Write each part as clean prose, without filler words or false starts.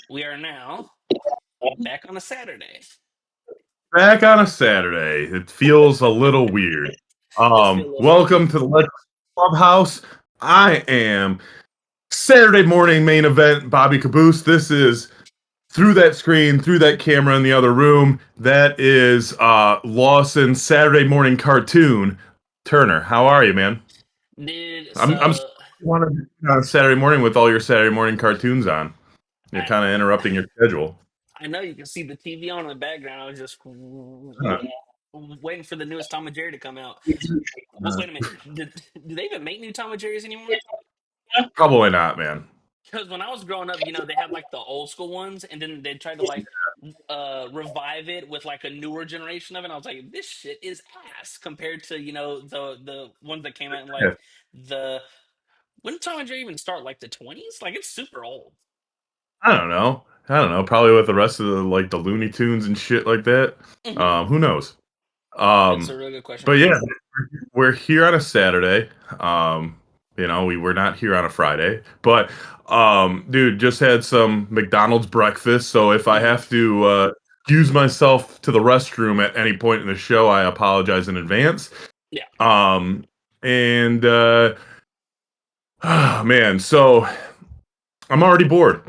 We are now back on a Saturday. Back on a Saturday. It feels a little weird. Does feel a little Welcome funky. to the Legends Clubhouse. I am Saturday morning main event Bobby Kaboose. This is through that screen, through that camera in the other room. That is Lawson Saturday morning cartoon. Turner, how are you, man? Dude, I'm so on a Saturday morning with all your Saturday morning cartoons on. You're I kind of interrupting your schedule. I know you can see the TV on in the background. I was just Huh. waiting for the newest Tom and Jerry to come out. Uh, Wait a minute. Do they even make new Tom and Jerry's anymore? Probably not, man. Because when I was growing up, they had like the old school ones, and then they tried to like revive it with like a newer generation of it. And I was like, this shit is ass compared to the ones that came out in Yeah. like the when did Tom and Jerry even start? Like the 20s? Like it's super old. I don't know. I don't know. Probably with the rest of the Looney Tunes and shit like that. Hmm. Who knows? That's a Um, really good question. but yeah, we're here on a Saturday. We were not here on a Friday. But dude, just had some McDonald's breakfast. So if I Hmm. have to use myself to the restroom at any point in the show, I apologize in advance. Yeah. Um, and man, so I'm already bored.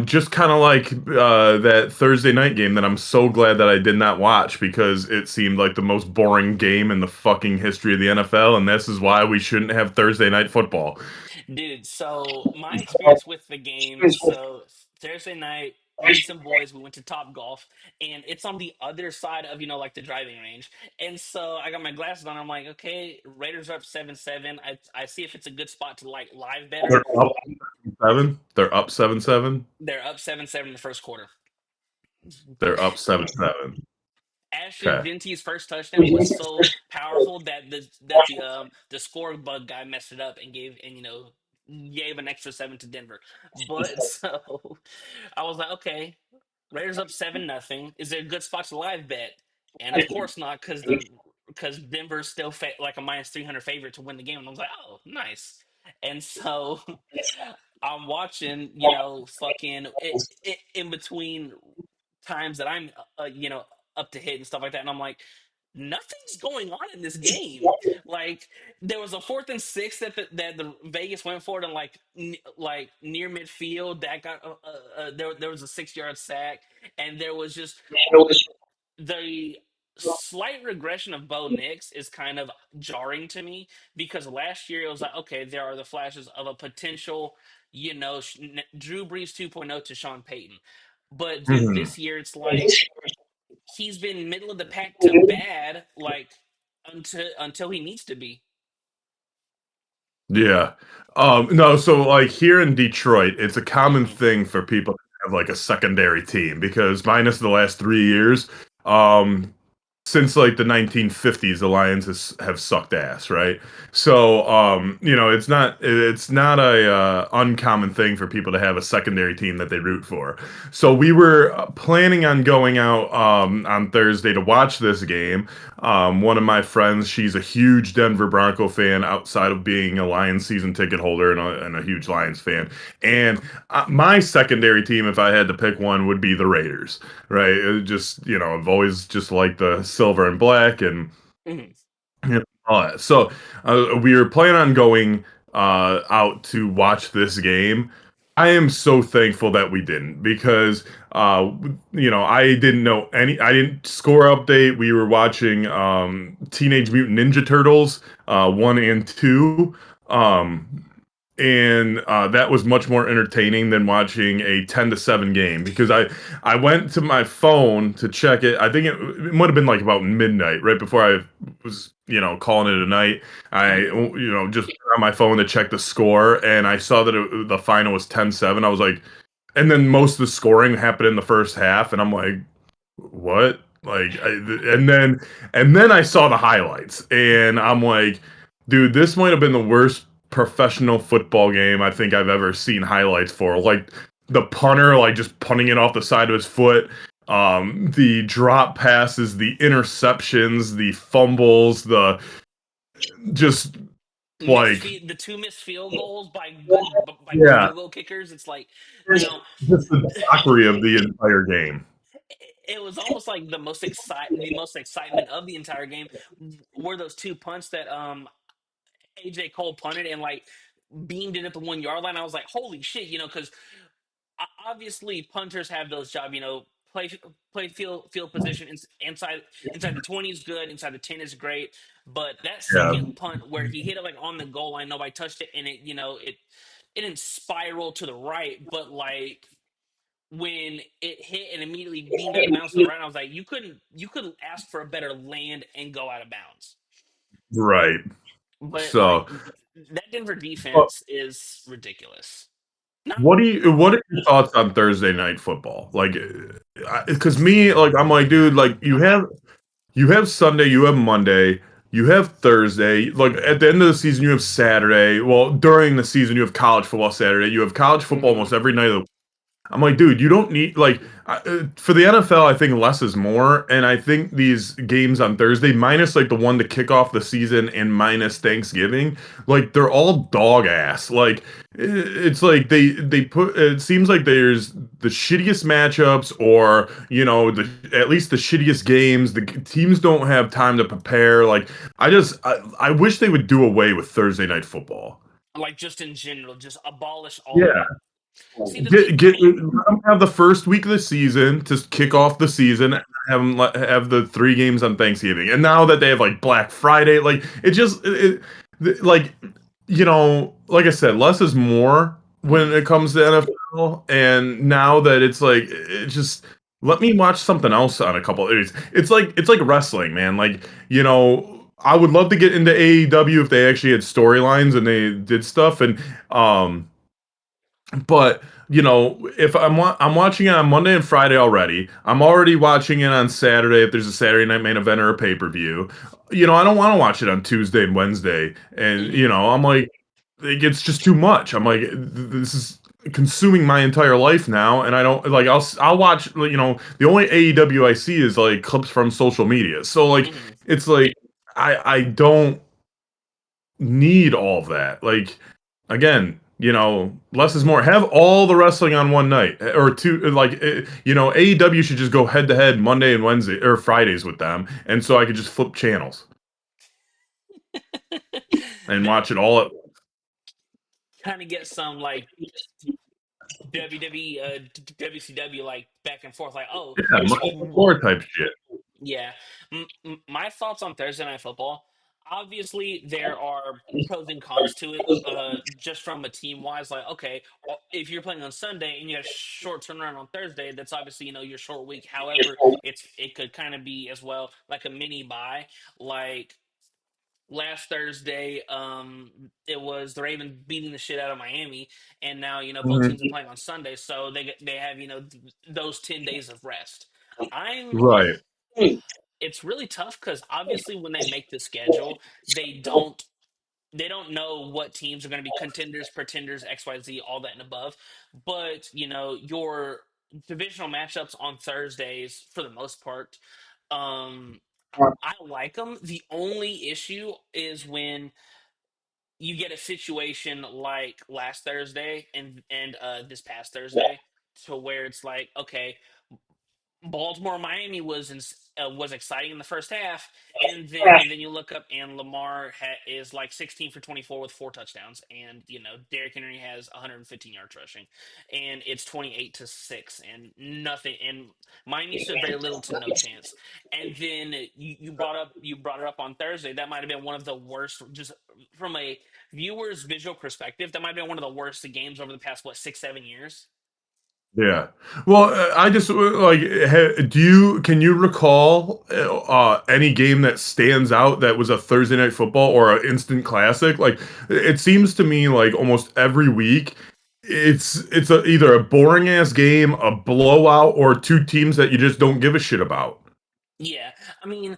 Just kind of like that Thursday night game that I'm so glad that I did not watch because it seemed like the most boring game in the fucking history of the NFL, and this is why we shouldn't have Thursday night football. Dude, so my experience with the game, so Thursday night, me and some boys, we went to Top Golf, and it's on the other side of, like the driving range. And so I got my glasses on. I'm like, okay, Raiders are up 7-7. I see if it's a good spot to like live better. They're up 7. They're up 7-7. They're up 7-7 in the first quarter. They're up 7-7. Ashton Okay. Genty's first touchdown was so powerful that the score bug guy messed it up and gave an extra 7 to Denver. But so I was like, okay, Raiders up 7-0. Is there a good spot to live bet? And of course not, because Denver's still like a -300 favorite to win the game. And I was like, oh, nice. And so I'm watching, fucking in between times that I'm, up to hit and stuff like that, and I'm like, nothing's going on in this game. Like there was a 4th and 6 that the Vegas went for it, and like near midfield that got there was a 6-yard sack, and there was just the slight regression of Bo Nix is kind of jarring to me because last year it was like, okay, there are the flashes of a potential, Drew Brees 2.0 to Sean Payton. But dude, Mhm. this year it's like he's been middle of the pack to bad, like until he needs to be. Yeah. No, so like here in Detroit, it's a common Hmm. thing for people to have like a secondary team because minus the last 3 years, um, since like the 1950s, the Lions have sucked ass, right? So, it's not a uncommon thing for people to have a secondary team that they root for. So we were planning on going out on Thursday to watch this game. One of my friends, she's a huge Denver Bronco fan outside of being a Lions season ticket holder and a huge Lions fan. And my secondary team, if I had to pick one, would be the Raiders, right? Just, I've always just liked the silver and black and Hmm. all that. So we were planning on going out to watch this game. I am so thankful that we didn't because I didn't know I didn't score update. We were watching Teenage Mutant Ninja Turtles 1 and 2. Um and that was much more entertaining than watching a 10-7 game because I went to my phone to check it. I think it might have been like about midnight, right before I was calling it a night. I Hmm. just put on my phone to check the score, and I saw that the final was 10-7. I was like, and then most of the scoring happened in the first half, and I'm like, what? And then I saw the highlights, and I'm like, dude, this might have been the worst professional football game I think I've ever seen highlights for. Like the punter, like just punting it off the side of his foot, the drop passes, the interceptions, the fumbles, the just Like, the two missed field goals by good yeah, field goal kickers. It's like now just the mockery of the entire game. it was almost like the most excitement of the entire game were those two punts that AJ Cole punted and like beamed it at the 1 yard line. I was like, holy shit, because obviously punters have those job, play play field position inside the 20 is good, inside the 10 is great, but that Yeah, second punt where he hit it like on the goal line, nobody touched it, and it didn't spiral to the right, but like when it hit and immediately beamed out of bounds to the right, I was like, you couldn't ask for a better land and go out of bounds. right. But like So, that Denver but defense is ridiculous. Not what are your thoughts on Thursday night football? Like, because me, like, I'm like, dude, like, you have Sunday, you have Monday, you have Thursday. Like at the end of the season, you have Saturday. Well, during the season, you have college football Saturday. You have college football hmm almost every night of the. I'm like, dude, you don't need like for the NFL. I think less is more, and I think these games on Thursday, minus like the one to kick off the season, and minus Thanksgiving, like they're all dog ass. Like it's like they put. It seems like there's the shittiest matchups, or the at least the shittiest games. The teams don't have time to prepare. Like I wish they would do away with Thursday night football. like just in general, just abolish all of Yeah. it. See, the thing, Let them have the first week of the season to kick off the season, and have them have the three games on Thanksgiving. And now that they have like Black Friday, like it just like like I said, less is more when mhm. it comes to NFL. And now that it's like it just let me watch something else on a couple of days. It's like wrestling, man. Like I would love to get into AEW if they actually had storylines and they did stuff um. But if I'm watching it on Monday and Friday already, I'm already watching it on Saturday if there's a Saturday night main event or a pay per view. I don't want to watch it on Tuesday and Wednesday, and Mhm. I'm like, it's just too much. I'm like, this is consuming my entire life now, and I don't like. I'll watch. The only AEW I see is like clips from social media. So like, Mhm. it's like I don't need all of that. Like again, less is more. Have all the wrestling on one night or two. Like AEW should just go head to head Monday and Wednesday or Fridays with them, and so I could just flip channels and That watch it all at. kind of gets some like WWE, WCW like back and forth. Like, oh, Yeah, should we? more type shit. Yeah. My thoughts on Thursday Night Football. Obviously, there are pros and cons to it. Just from a team wise, like okay, if you're playing on Sunday and you have short turnaround on Thursday, that's obviously your short week. However, it could kind of be as well like a mini bye. Like last Thursday, it was the Ravens beating the shit out of Miami, and now both teams are Mhm. playing on Sunday, so they have those 10 days of rest. I'm Right. It's really tough because obviously when they make the schedule, they don't they don't know what teams are going to be contenders, pretenders, XYZ, all that and above. But your divisional matchups on Thursdays, for the most part, um, I like them. The only issue is when you get a situation like last Thursday and this past Thursday, to where it's like, okay, Baltimore Miami was exciting in the first half, and then you look up and Lamar is like 16 for 24 with 4 touchdowns, and Derrick Henry has 115 yards rushing, and it's 28-6, and nothing, and Miami stood very little to no chance. And then you brought it up on Thursday. That might have been one of the worst, just from a viewer's visual perspective. That might have been one of the worst games over the past 6-7 years. Yeah. Well, I just like, do you can you recall any game that stands out that was a Thursday night football or an instant classic? Like, it seems to me like almost every week, either a boring ass game, a blowout, or two teams that you just don't give a shit about. Yeah, I mean,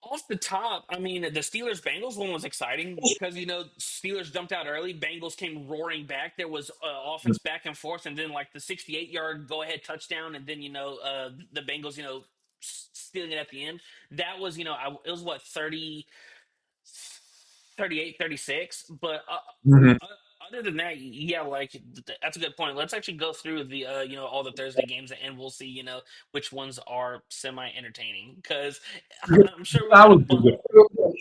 off the top, I mean, the Steelers Bengals one was exciting because Steelers jumped out early, Bengals came roaring back. There was offense back and forth, and then like the 68-yard go ahead touchdown, and then the Bengals stealing it at the end. That was it was what 30. 38, 36. But Mhm. other than that, yeah, like that's a good point. Let's actually go through the all the Thursday games, and we'll see which ones are semi entertaining, because I'm sure we I got a would bunch. do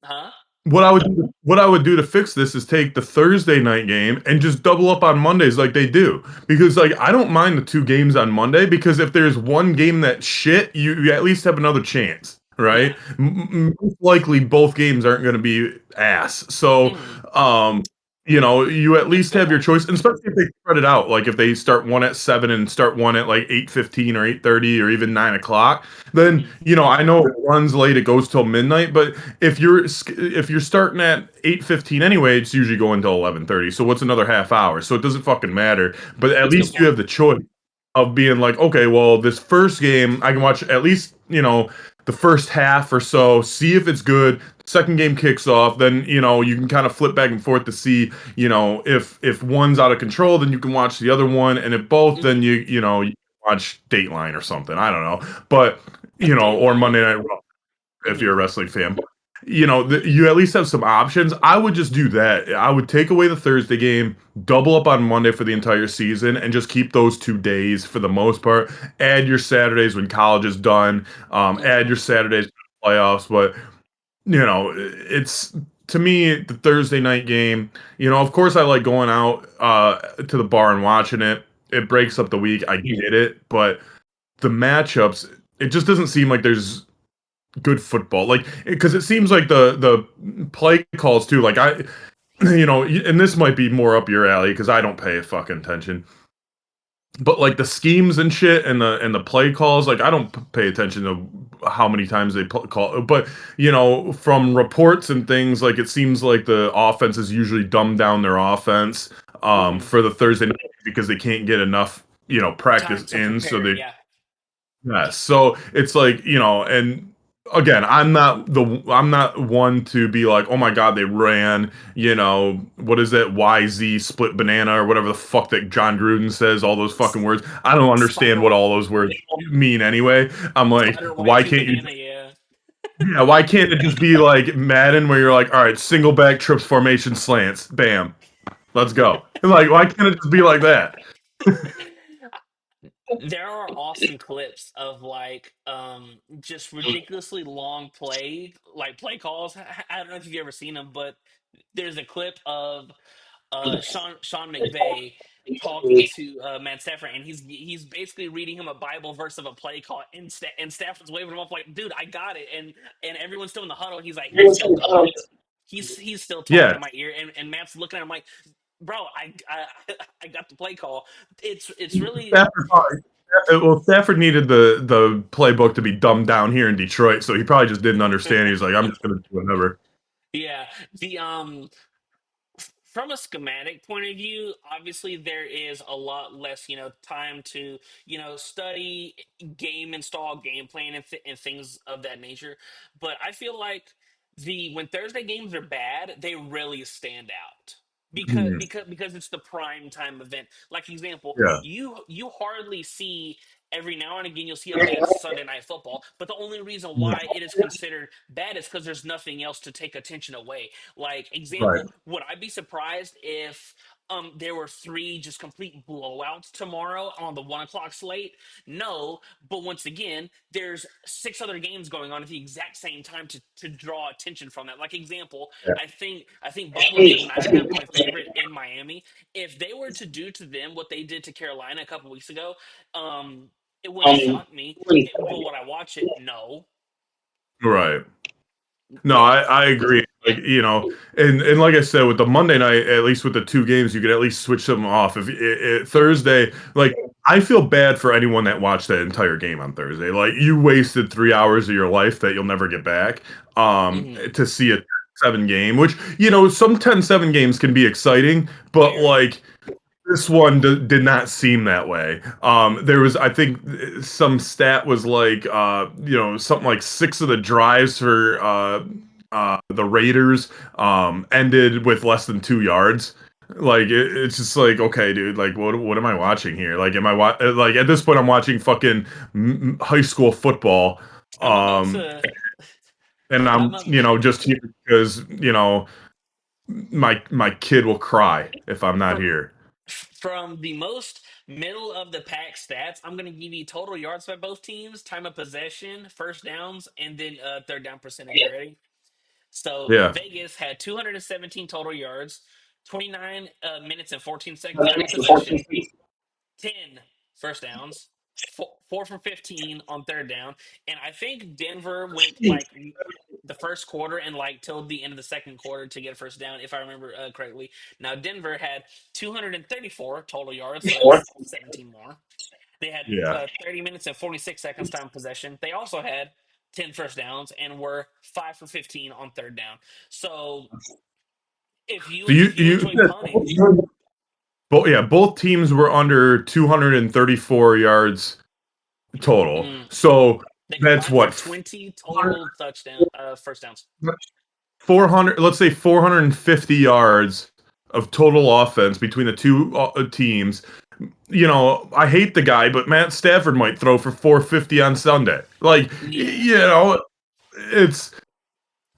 Huh? what I would do to fix this is take the Thursday night game and just double up on Mondays like they do. Because like I don't mind the two games on Monday because if there's one game that shit, you at least have another chance, Yeah. right? Most likely both games aren't going to be ass. So, Hmm. um, you at That's a least good have your point. choice, and especially if they spread it out. Like if they start one at 7 and start one at like 8:15 or 8:30 or even 9 o'clock, then Hmm. I know it runs late, it goes till midnight, but if you're starting at 8:15 anyway, it's usually going till 11:30. So what's another half hour? So it doesn't fucking matter. But at That's a good least you point. have the choice of being like, okay, well, this first game I can watch at least, the first half or so, see if it's good. Second game kicks off, then you can kind of flip back and forth to see, if one's out of control, then you can watch the other one, and if both, then Hmm. you watch Dateline or something. I don't know, but A or Dateline. Monday Night Raw if Hmm. you're a wrestling fan. You at least have some options. I would just do that. I would take away the Thursday game, double up on Monday for the entire season, and just keep those 2 days for the most part. Add your Saturdays when college is done. Add Hmm. your Saturdays to the playoffs. But it's to me the Thursday night game. Of course, I like going out to the bar and watching it. It breaks up the week. I get it, but the matchups, it just doesn't seem like there's good football. Like, because it seems like the play calls too. Like and this might be more up your alley because I don't pay fucking attention. But like the schemes and shit and the play calls, like I don't pay attention to how many times they call. But from reports and things, like it seems like the offense is usually dumbed down their offense Hmm. for the Thursday night because they can't get enough practice Time to in. So prepare. they Yeah. Yeah, so it's like, and again, I'm not one to be like, "Oh my God, they ran, what is it? YZ split banana or whatever the fuck that John Gruden says, all those fucking words. I don't understand what Spider, all those words mean anyway. I'm like, spider, why YZ can't you banana. Yeah. yeah, why can't it just be like Madden where you're like, "All right, single back trips formation slants, bam. Let's go." Like, why can't it just be like that? There are awesome clips of just ridiculously long play calls. I don't know if you've ever seen them, but there's a clip of Sean McVay talking to Matt Stafford, and he's basically reading him a Bible verse of a play call, and Stafford's waving him off like, "Dude, I got it," and everyone's still in the huddle. He's like, "I still got it." He's still talking Yeah. in my ear, and Matt's looking at him like, "Bro, I got the play call." It's really. Stafford probably, well, Stafford needed the playbook to be dumbed down here in Detroit, so he probably just didn't understand. He's like, I'm just gonna do whatever. Yeah, the from a schematic point of view, obviously there is a lot less, time to, study game install, game plan, and things of that nature. But I feel like the when Thursday games are bad, they really stand out because Hmm. because because it's the prime time event. Like example, Yeah. you hardly see. Every now and again, you'll see a bad Sunday night football, but the only reason Yeah. why it is considered bad is because there's nothing else to take attention away. Like Right. example, would I be surprised if there were three just complete blowouts tomorrow on the 1 o'clock slate? No, but once again, there's six other games going on at the exact same time to draw attention from that. Like example, Yeah. I think Buffalo's a 9.5 point favorite in Miami. If they were to do to them what they did to Carolina a couple weeks ago, um, it wouldn't shock me. But would I watch it? No. Right. No, Yeah. I agree. Like, and like I said, with the Monday night, at least with the two games, you could at least switch them off. If Thursday, like I feel bad for anyone that watched that entire game on Thursday. Like you wasted 3 hours of your life that you'll never get back, Hmm. to see a 7 game, which, some 10-7 games can be exciting, but Very. like this one did not seem that way. There was, I think, some stat was like, something like 6 of the drives for the Raiders ended with less than 2 yards. Like it's just like, okay, dude, like what am I watching here? Like, like at this point, I'm watching fucking high school football. I'm about Um, to. and I'm I'm a just here because my kid will cry if I'm not from here. from the most middle of the pack stats. I'm going to give you total yards by both teams, time of possession, first downs, and then third down percentage. You ready? So Yeah. Vegas had 217 total yards, 29 minutes and 14 seconds time of possession, 10 first downs, four from 15 on third down, and I think Denver went like the first quarter and like till the end of the second quarter to get a first down, if I remember correctly. Now Denver had 234 total yards, so that's 17 more. They had Yeah. 30 minutes and 46 seconds time possession. They also had 10 first downs and were 5 for 15 on third down. So So if you enjoy punting, both teams were under 234 yards total. mm, So they that's combined for what 20 total touchdown first downs. 400, let's say 450 yards of total offense between the two teams. I hate the guy, but Matt Stafford might throw for 450 on Sunday. Like, Yeah. it's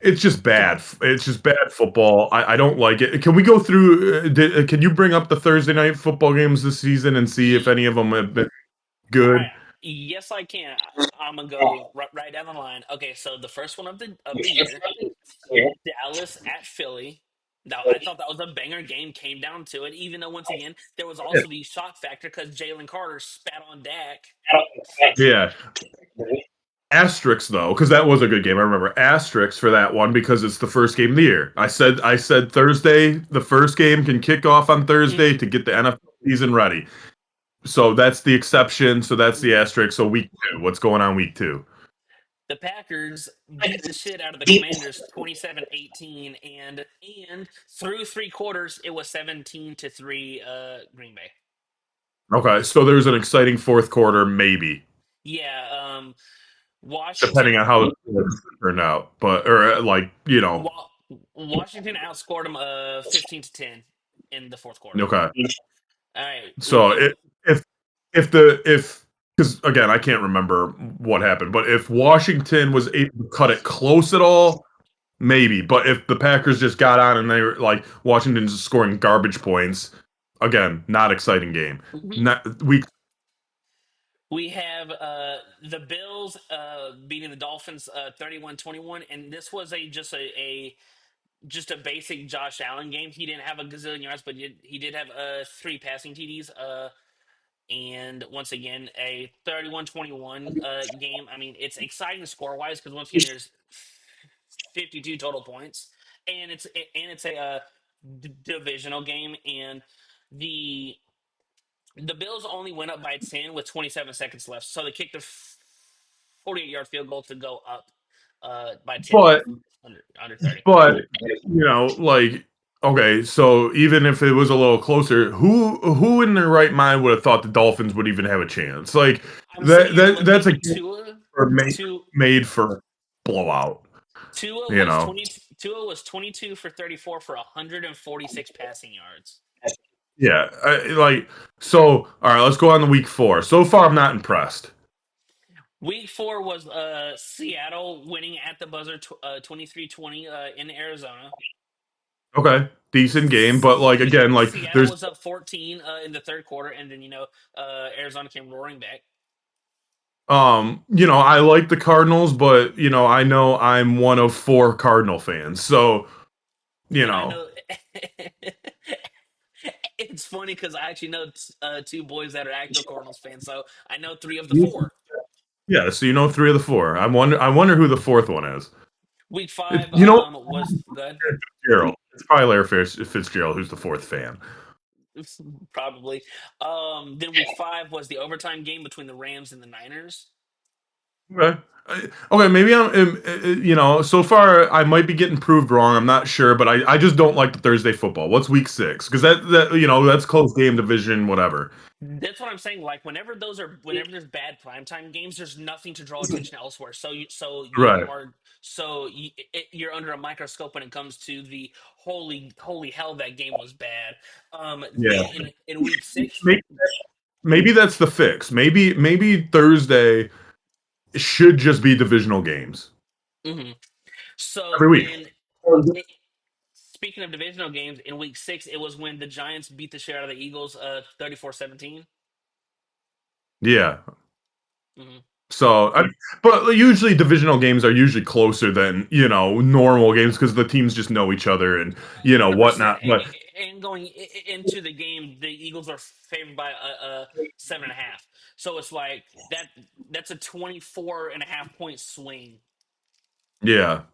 it's just bad. It's just bad football. I don't like it. Can we go through? Can you bring up the Thursday night football games this season and see if Ye- any of them have been All good? right. Yes, I can. I'm gonna go right down the line. Okay, so the first one of the year, Dallas at Philly. Now I thought that was a banger game. Came down to it, even though once again there was Yeah. also the shock factor because Jalen Carter spat on Dak. Yeah. Asterisks though, because that was a good game. I remember asterisks for that one because it's the first game of the year. I said Thursday, the first game can kick off on Thursday Hmm. to get the NFL season ready. So that's the exception. So that's the Hmm. asterisk. So week two, what's going on week two? The Packers beat the shit out of the Commanders 27-18, and through three quarters it was 17-3 Green Bay. Okay, so there's an exciting fourth quarter, maybe, Yeah, Washington depending on how it turned out. But or like Wa- Washington outscored them 15-10 in the fourth quarter. okay. All right, So if if because again I can't remember what happened, but if Washington was able to cut it close at all, maybe. But if the Packers just got on and they were like Washington's scoring garbage points, again, not exciting game. mhm. Not week. We have the Bills beating the Dolphins 31-21, and this was just a basic Josh Allen game. He didn't have a gazillion yards, but he did have three passing TDs. And once again, a 31-21 game. I mean, it's exciting score wise because once again, there's 52 total points, and it's a divisional game, and the the Bills only went up by 10 with 27 seconds left, so they kicked a 48-yard field goal to go up by 10 with But under 30. but like okay, so even if it was a little closer, who in their right mind would have thought the Dolphins would even have a chance? Like I'm sitting here that's a looking. game made for blowout. You know. Tua was 22 for 34 for 146 passing yards. Yeah, like so. All right, let's go on to week four. So far, I'm not impressed. Week four was Seattle winning at the buzzer 23-20 in Arizona. Okay, decent game, but like again, like Seattle there's was up 14 in the third quarter, and then Arizona came roaring back. I like the Cardinals, but I know I'm one of four Cardinal fans, so you And I know, know it's funny because I actually know two boys that are active Cardinals fans, so I know three of the four. yeah. So three of the four. I wonder who the fourth one is. Week It, five you know, was good. Fitzgerald. It's probably Larry Fitzgerald who's the fourth fan. Probably. Then week five was the overtime game between the Rams and the Niners. Okay. Okay, maybe so far I might be getting proved wrong. I'm not sure, but I just don't like the Thursday football. What's week six? Because that's close game division, whatever. That's what I'm saying. Like whenever there's bad primetime games, there's nothing to draw attention elsewhere. Right. You're under a microscope when it comes to the holy hell that game was bad. Yeah. Then in week six, Maybe, maybe that's the fix. Maybe Thursday should just be divisional games. mhm. So every week. then, it, speaking of divisional games, in week 6, it was when the Giants beat the shit out of the Eagles 34-17. Yeah. Mm-hmm. So, but usually divisional games are usually closer than normal games because the teams just know each other and 100%. whatnot. But And going into the game, the Eagles are favored by a 7.5. So it's like that's a 24.5 point swing. yeah, Hmm.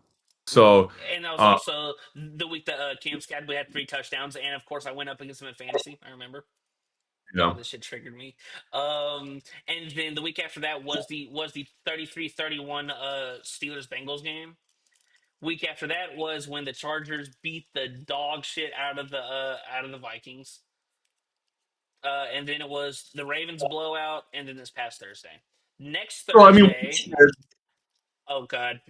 so And that was uh, also the week that Cam Scadley had 3 touchdowns, and of course I went up against him in fantasy. I remember. you Yeah, know, this shit triggered me. And then the week after that was the 33-31 Steelers Bengals game. Week after that was when the Chargers beat the dog shit out of the Vikings. And then it was the Ravens blowout, and then this past Thursday. Next so I mean, Thursday, oh god,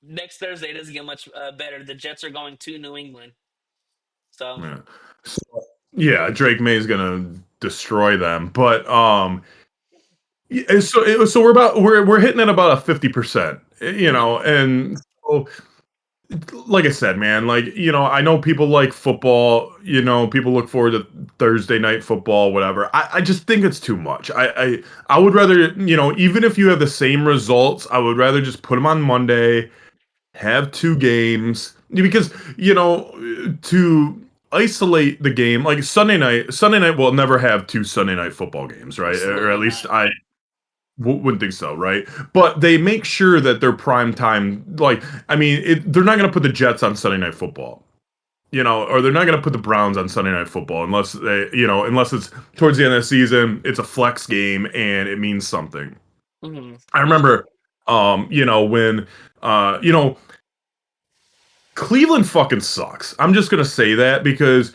next Thursday doesn't get much better. The Jets are going to New England, so yeah, yeah, Drake May is gonna destroy them, but yeah, so we're hitting at about a 50%, mhm, and so like I said, man, like, I know people like football, people look forward to Thursday night football, whatever. I just think it's too much. I would rather, even if you have the same results, I would rather just put them on Monday, have two games because, to isolate the game, like Sunday night will never have two Sunday night football games, right? Or at absolutely least not. wouldn't think so, right? But they make sure that they're prime time. Like, I mean, they're not going to put the Jets on Sunday Night Football, or they're not going to put the Browns on Sunday Night Football unless it's towards the end of the season, it's a flex game and it means something. Hmm. I remember, when, uh, you know, Cleveland fucking sucks. I'm just going to say that because,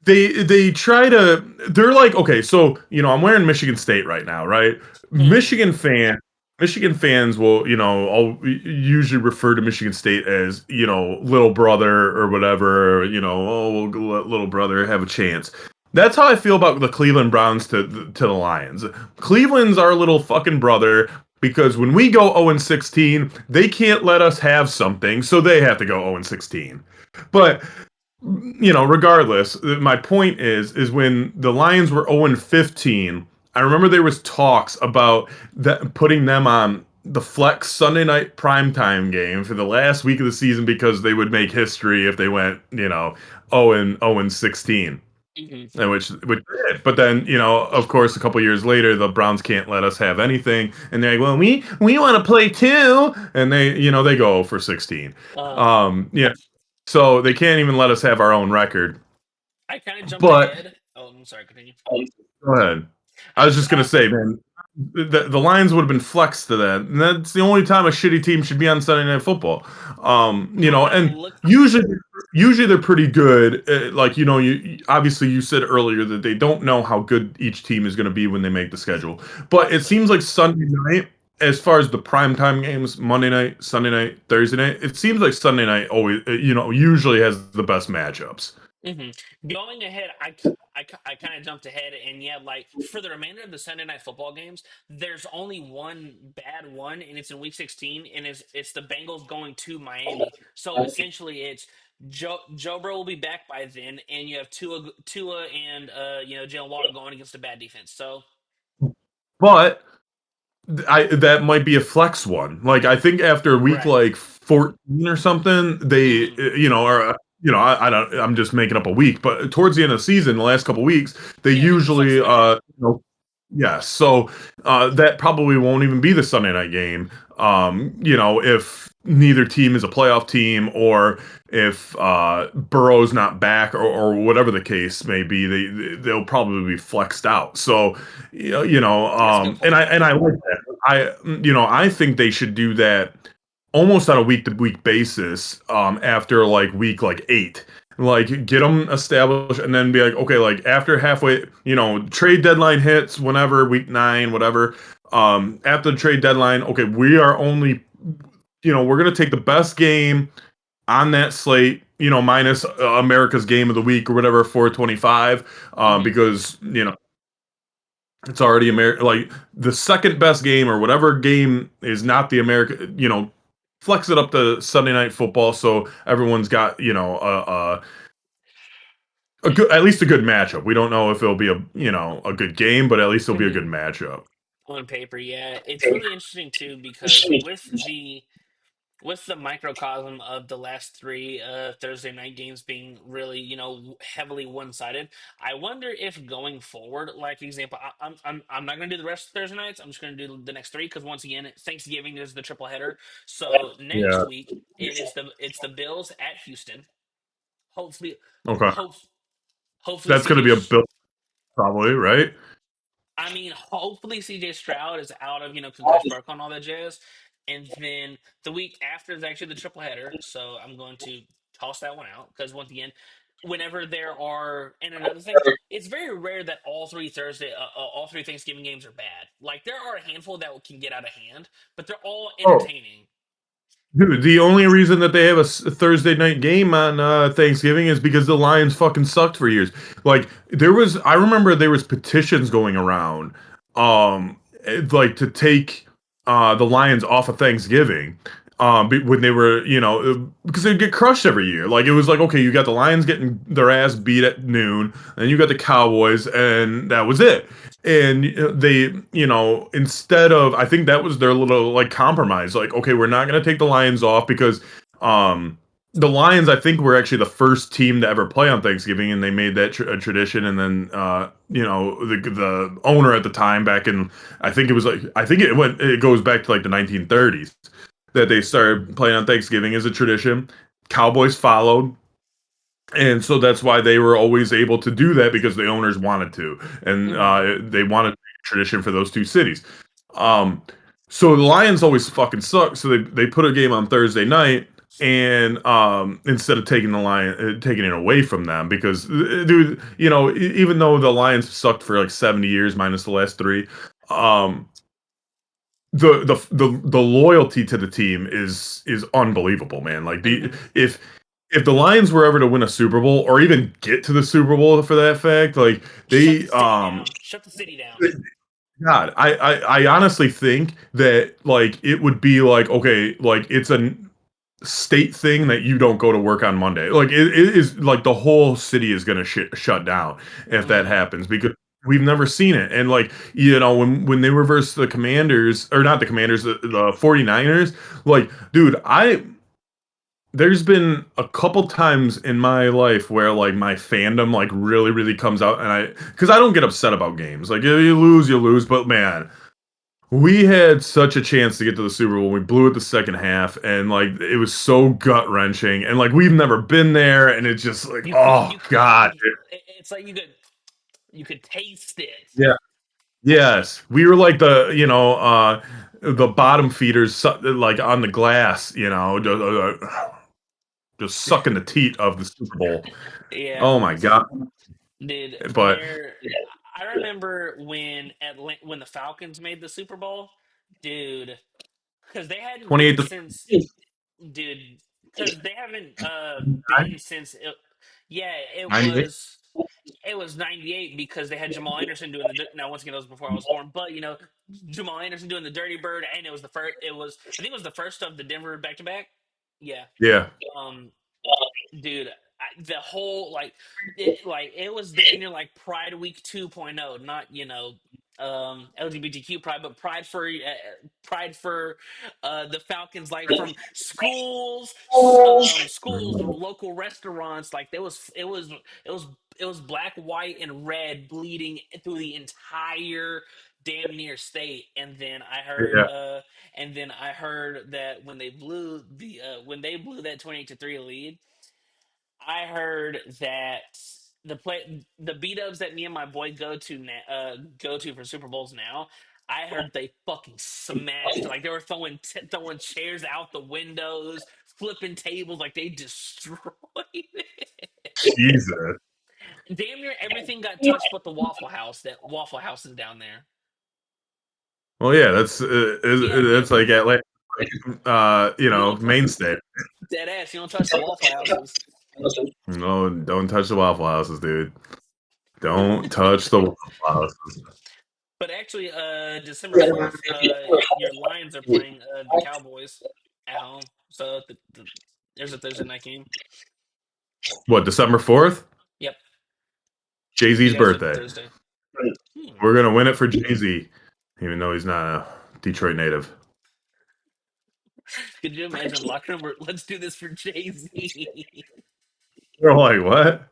th- they try to they're like, okay, so I'm wearing Michigan State right now, right? Hmm. Michigan fans will, all usually refer to Michigan State as, little brother or whatever, oh, we'll let little brother have a chance. That's how I feel about the Cleveland Browns to the Lions. Cleveland's our little fucking brother because when we go 0-16, they can't let us have something, so they have to go 0-16. But regardless, my point is when the Lions were 0-15, I remember there was talks about that putting them on the flex Sunday night primetime game for the last week of the season because they would make history if they went, 0-16. Hmm. And which they did. But then, of course, a couple years later, the Browns can't let us have anything, and they're like, "Well, we want to play too," and they go for 16. uh, Yeah, so they can't even let us have our own record. I kind of jumped But ahead. Oh, I'm sorry. Continue. go ahead. I I was was just gonna say, man, the Lions would have been flexed to that, and that's the only time a shitty team should be on Sunday Night Football. I And looked. usually they're pretty good. Like you obviously you said earlier that they don't know how good each team is going to be when they make the schedule, but it seems Absolutely. like Sunday night, as far as the primetime games, Monday night, Sunday night, Thursday night, it seems like Sunday night always, usually has the best matchups. Hmm. Going ahead, I kind of jumped ahead, and yeah, like for the remainder of the Sunday night football games, there's only one bad one, and it's in week 16, and it's the Bengals going to Miami. So essentially, it's Joe Burrow will be back by then, and you have Tua and Jalen Waddle going against a bad defense. So But that might be a flex one. Like I think after week right. like 14 or something, they Hmm. or I don't I'm just making up a week, but towards the end of the season, the last couple weeks, they Yeah, they can flex usually it back. yeah, so that probably won't even be the Sunday night game. If neither team is a playoff team or if Burrow's not back or whatever the case may be, they'll probably be flexed out. So, That's a good and point. I like that. I think they should do that almost on a week to week basis after like week like 8, like get them established and then be like, okay, like after halfway, trade deadline hits whenever week 9 whatever, after the trade deadline, okay, we are only, we're going to take the best game on that slate, minus America's game of the week or whatever, 425, Hmm. because It's already America. Like the second best game or whatever game is not the America. Flex it up to Sunday Night Football so everyone's got a good, at least a good matchup. We don't know if it'll be a good game, but at least it'll be a good Mhm. matchup. On paper, yeah, it's really interesting too because with the microcosm of the last three Thursday night games being really, heavily one-sided, I wonder if going forward, like example, I'm not going to do the rest of Thursday nights. I'm just going to do the next three because once again, Thanksgiving is the triple header. So next Yeah. week it's the Bills at Houston. Hopefully, Okay. hope hopefully That's going to CJ. be a bill probably, right? I mean, hopefully CJ Stroud is out of concussion protocol and all that jazz. And then the week after is actually the triple header, so I'm going to toss that one out because once again, whenever there are and another thing, it's very rare that all three Thanksgiving games are bad. Like there are a handful that can get out of hand, but they're all Oh, entertaining. dude, the only reason that they have a Thursday night game on Thanksgiving is because the Lions fucking sucked for years. Like I remember there was petitions going around, like to take the Lions off of Thanksgiving, when they were, because they'd get crushed every year. Like it was like, okay, you got the Lions getting their ass beat at noon, and you got the Cowboys, and that was it. And they, instead of, I think that was their little like compromise. Like, okay, we're not going to take the Lions off because um, the Lions, I think, were actually the first team to ever play on Thanksgiving, and they made that a tradition. And then, the owner at the time, back in, I think it goes back to like the 1930s that they started playing on Thanksgiving as a tradition. Cowboys followed, and so that's why they were always able to do that because the owners wanted to, and Hmm. they wanted a tradition for those two cities. Um, so the Lions always fucking suck. So they put a game on Thursday night, and instead of taking it away from them, because dude, even though the Lions sucked for like 70 years minus the last three, um, the loyalty to the team is unbelievable, man. Like the Hmm. if the Lions were ever to win a Super Bowl or even get to the Super Bowl for that fact, like Shut the they city down. Shut the city down. God, I honestly think that like it would be like, okay, like it's a state thing that you don't go to work on Monday. Like it is like the whole city is gonna shut down if that Hmm. happens because we've never seen it. And like, when they reversed the Commanders, or not the Commanders, the 49ers, like, dude, there's been a couple times in my life where like my fandom like really really comes out, and because I don't get upset about games. Like you lose, but man, we had such a chance to get to the Super Bowl. We blew it the second half, and like it was so gut wrenching. And like we've never been there, and it's just like, You could, oh you could. god, It's like you could taste it. yeah, yes, we were like the bottom feeders, like on the glass, just sucking the teat of the Super Bowl. Yeah, Oh my god, did but there? I remember when the Falcons made the Super Bowl, dude, because they hadn't 28 been to since, dude, because they haven't been since. Yeah, it 98. was. It was '98 because they had Jamal Anderson doing now once again that was before I was born, but Jamal Anderson doing the Dirty Bird, and it was the first. It was I think it was the first of the Denver back to back. Yeah, Yeah, um, dude, the whole it was damn near like Pride Week 2.0, not LGBTQ pride, but pride for the Falcons, like from schools, local restaurants, like it was black, white, and red bleeding through the entire damn near state. yeah. And then I heard that when they blew that 28-3 lead, I heard that the beat ups that me and my boy go to for Super Bowls now. I heard they fucking smashed it. Like they were throwing chairs out the windows, flipping tables, like they destroyed it. Jesus. Damn near everything got touched but the Waffle House. That Waffle House is down there. Well, yeah, Yeah, that's like Atlanta, you don't mainstay. dead ass. You don't touch the Waffle Houses. No, don't touch the Waffle Houses, dude. Don't touch the Waffle Houses. actually December 4th. Your Lions are playing the Cowboys at home, so there's a Thursday night game. What, December 4th? Yep, you Jay-Z's guys are the birthday. Thursday. Hmm. We're gonna win it for Jay-Z, even though he's not a Detroit native. Could you imagine locker room? Let's do this for Jay Z. We're like, what?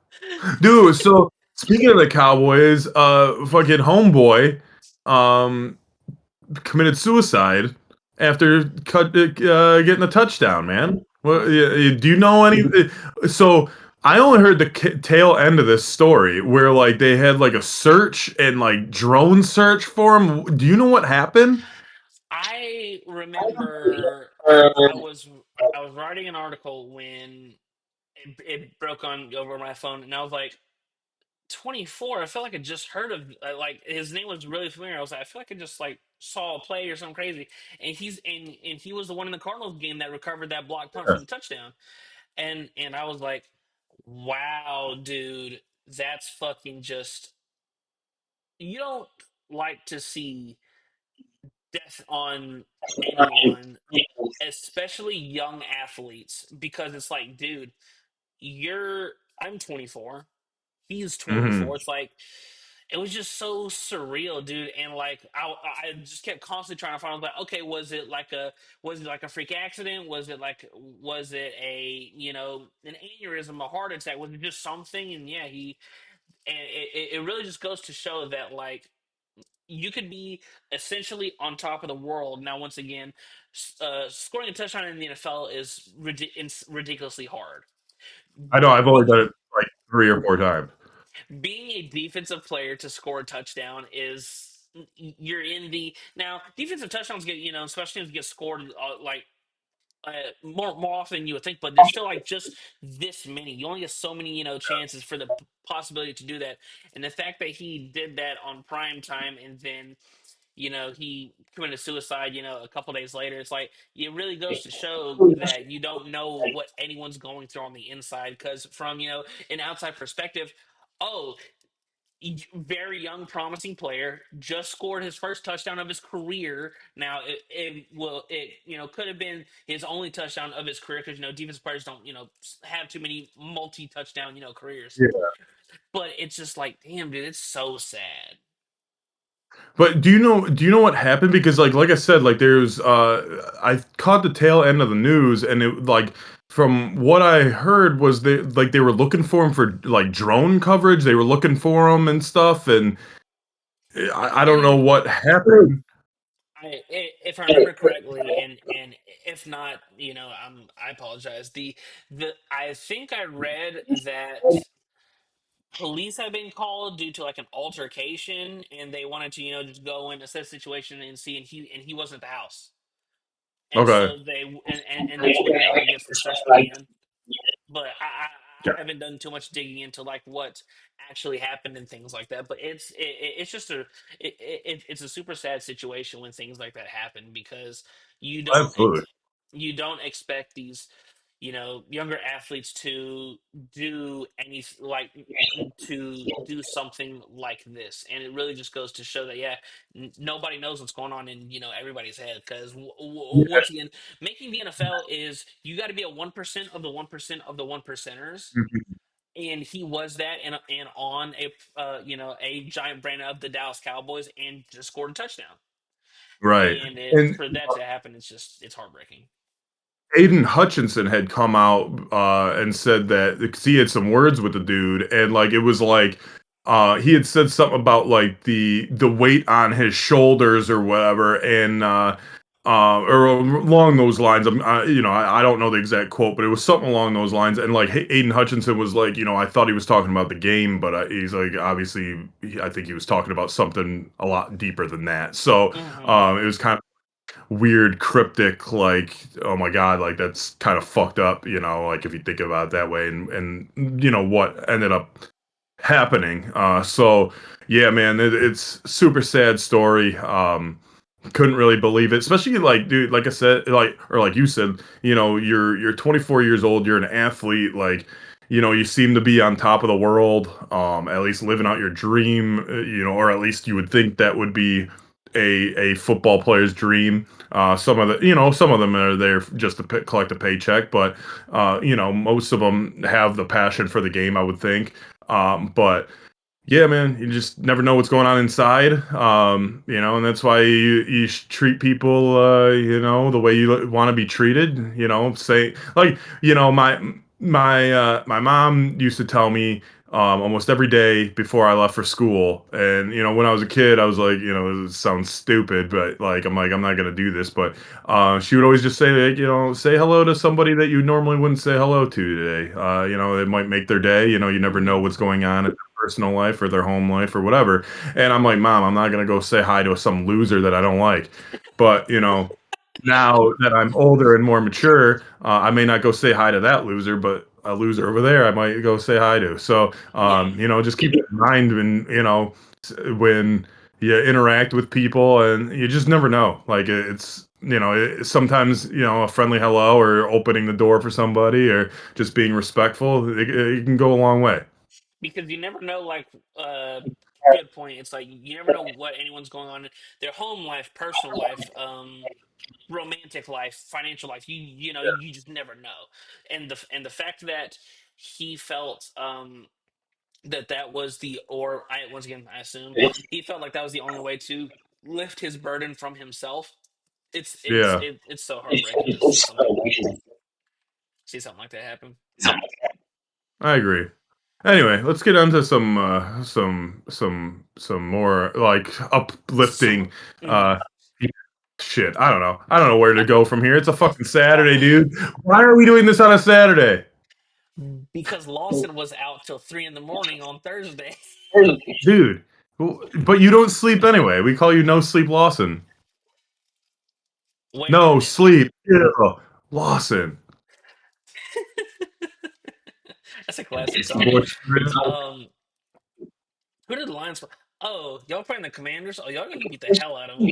Dude, so speaking of the Cowboys, fucking homeboy, um, committed suicide after getting a touchdown, man. Well, do you know any? So I only heard the tail end of this story where like they had like a search and like drone search for him. Do you know what happened? I remember I was I was writing an article when it broke on over my phone, and I was like, 24. I felt like I just heard of like his name was really familiar. I was like, I feel like I just like saw a play or something crazy. And he was the one in the Cardinals game that recovered that block punt for the touchdown. And I was like, wow, dude, that's fucking just you don't like to see death on anyone, especially young athletes, because it's like, dude, you're I'm 24. He's Hmm. 24. It's like it was just so surreal, dude. And like I just kept constantly trying to find. I was like, okay, was it like a freak accident? Was it a an aneurysm, a heart attack? Was it just something? And yeah, it really just goes to show that like you could be essentially on top of the world. Now, once again, scoring a touchdown in the NFL is ridiculously hard. I know I've only done it like 3 or 4 times. Being a defensive player to score a touchdown is you're in the now defensive touchdowns get special teams get scored more often than you would think, but there's still like just this many. You only get so many chances for the possibility to do that, and the fact that he did that on prime time and then he committed suicide a couple days later. It's like it really goes to show that you don't know what anyone's going through on the inside, because from an outside perspective, oh, very young, promising player, just scored his first touchdown of his career. Now, it could have been his only touchdown of his career, because defensive players don't have too many multi touchdown careers. But it's just like, damn, dude, it's so sad. But do you know what happened? Because like I said, like there's I caught the tail end of the news, and it like from what I heard was they were looking for him for like drone coverage. They were looking for him and stuff, and I don't know what happened. If I remember correctly, and if not, I apologize. The I think I read that police had been called due to like an altercation, and they wanted to just go in, assess the situation, and see, and he wasn't at the house, and Okay. so and that's when I guess the search began. But Yeah. I haven't done too much digging into like what actually happened and things like that. But it's just it's a super sad situation when things like that happen, because you don't Absolutely. you don't expect these younger athletes to do any like to do something like this. And it really just goes to show that yeah, nobody knows what's going on in everybody's head, because once again, making the NFL is you got to be a 1% of the 1% of the one percenters. Mhm. And he was that, and on a a giant brand of the Dallas Cowboys, and just scored a touchdown. Right. And And for that to happen, it's heartbreaking. Aiden Hutchinson had come out and said that because he had some words with the dude, and like it was like he had said something about like the weight on his shoulders or whatever, and or along those lines. I don't know the exact quote, but it was something along those lines. And like Aiden Hutchinson was like, I thought he was talking about the game, but he's like, obviously, I think he was talking about something a lot deeper than that. So Hmm. it was kind of weird, cryptic, like, oh my God, like that's kind of fucked up, like if you think about it that way, and what ended up happening. So yeah, man, it's super sad story. Couldn't really believe it, especially like, dude, like I said, like, or like you said, you're 24 years old, you're an athlete, like, you seem to be on top of the world, at least living out your dream, or at least you would think that would be a football player's dream. Some of some of them are there just to collect a paycheck, but most of them have the passion for the game, I would think. But yeah, man, you just never know what's going on inside. And that's why you treat people, the way you want to be treated. Say like, my mom used to tell me almost every day before I left for school, and when I was a kid, I was like, it sounds stupid, but like, I'm not gonna do this, but she would always just say, like, say hello to somebody that you normally wouldn't say hello to today. It might make their day. You never know what's going on in personal life or their home life or whatever. And I'm like, Mom, I'm not gonna go say hi to some loser that I don't like. But now that I'm older and more mature, I may not go say hi to that loser, but a loser over there, I might go say hi to. So, Yeah, just keep it in mind when you interact with people, and you just never know. Like sometimes a friendly hello or opening the door for somebody or just being respectful, it can go a long way. because you never know. Like, uh, good point. It's like you never know what anyone's going on in their home life, personal life, romantic life, financial life. You just never know. And the fact that he felt that was the or I once again I assume he felt like that was the only way to lift his burden from himself. Yeah, It's so heartbreaking to see something like that happen. I agree. Anyway, let's get on to some more like Some uplifting mhm. uh shit. I don't know where to go from here. It's a fucking Saturday, dude. Why are we doing this on a Saturday? Because Lawson was out till 3 in the morning on Thursday. Dude. But you don't sleep anyway. We call you no sleep Lawson. Wait a No minute, sleep. Ew. Lawson. that's a classic song. Sports grid. Um, who did the Lions? Oh, y'all playing the Commanders? Oh, y'all gonna beat the hell out of them.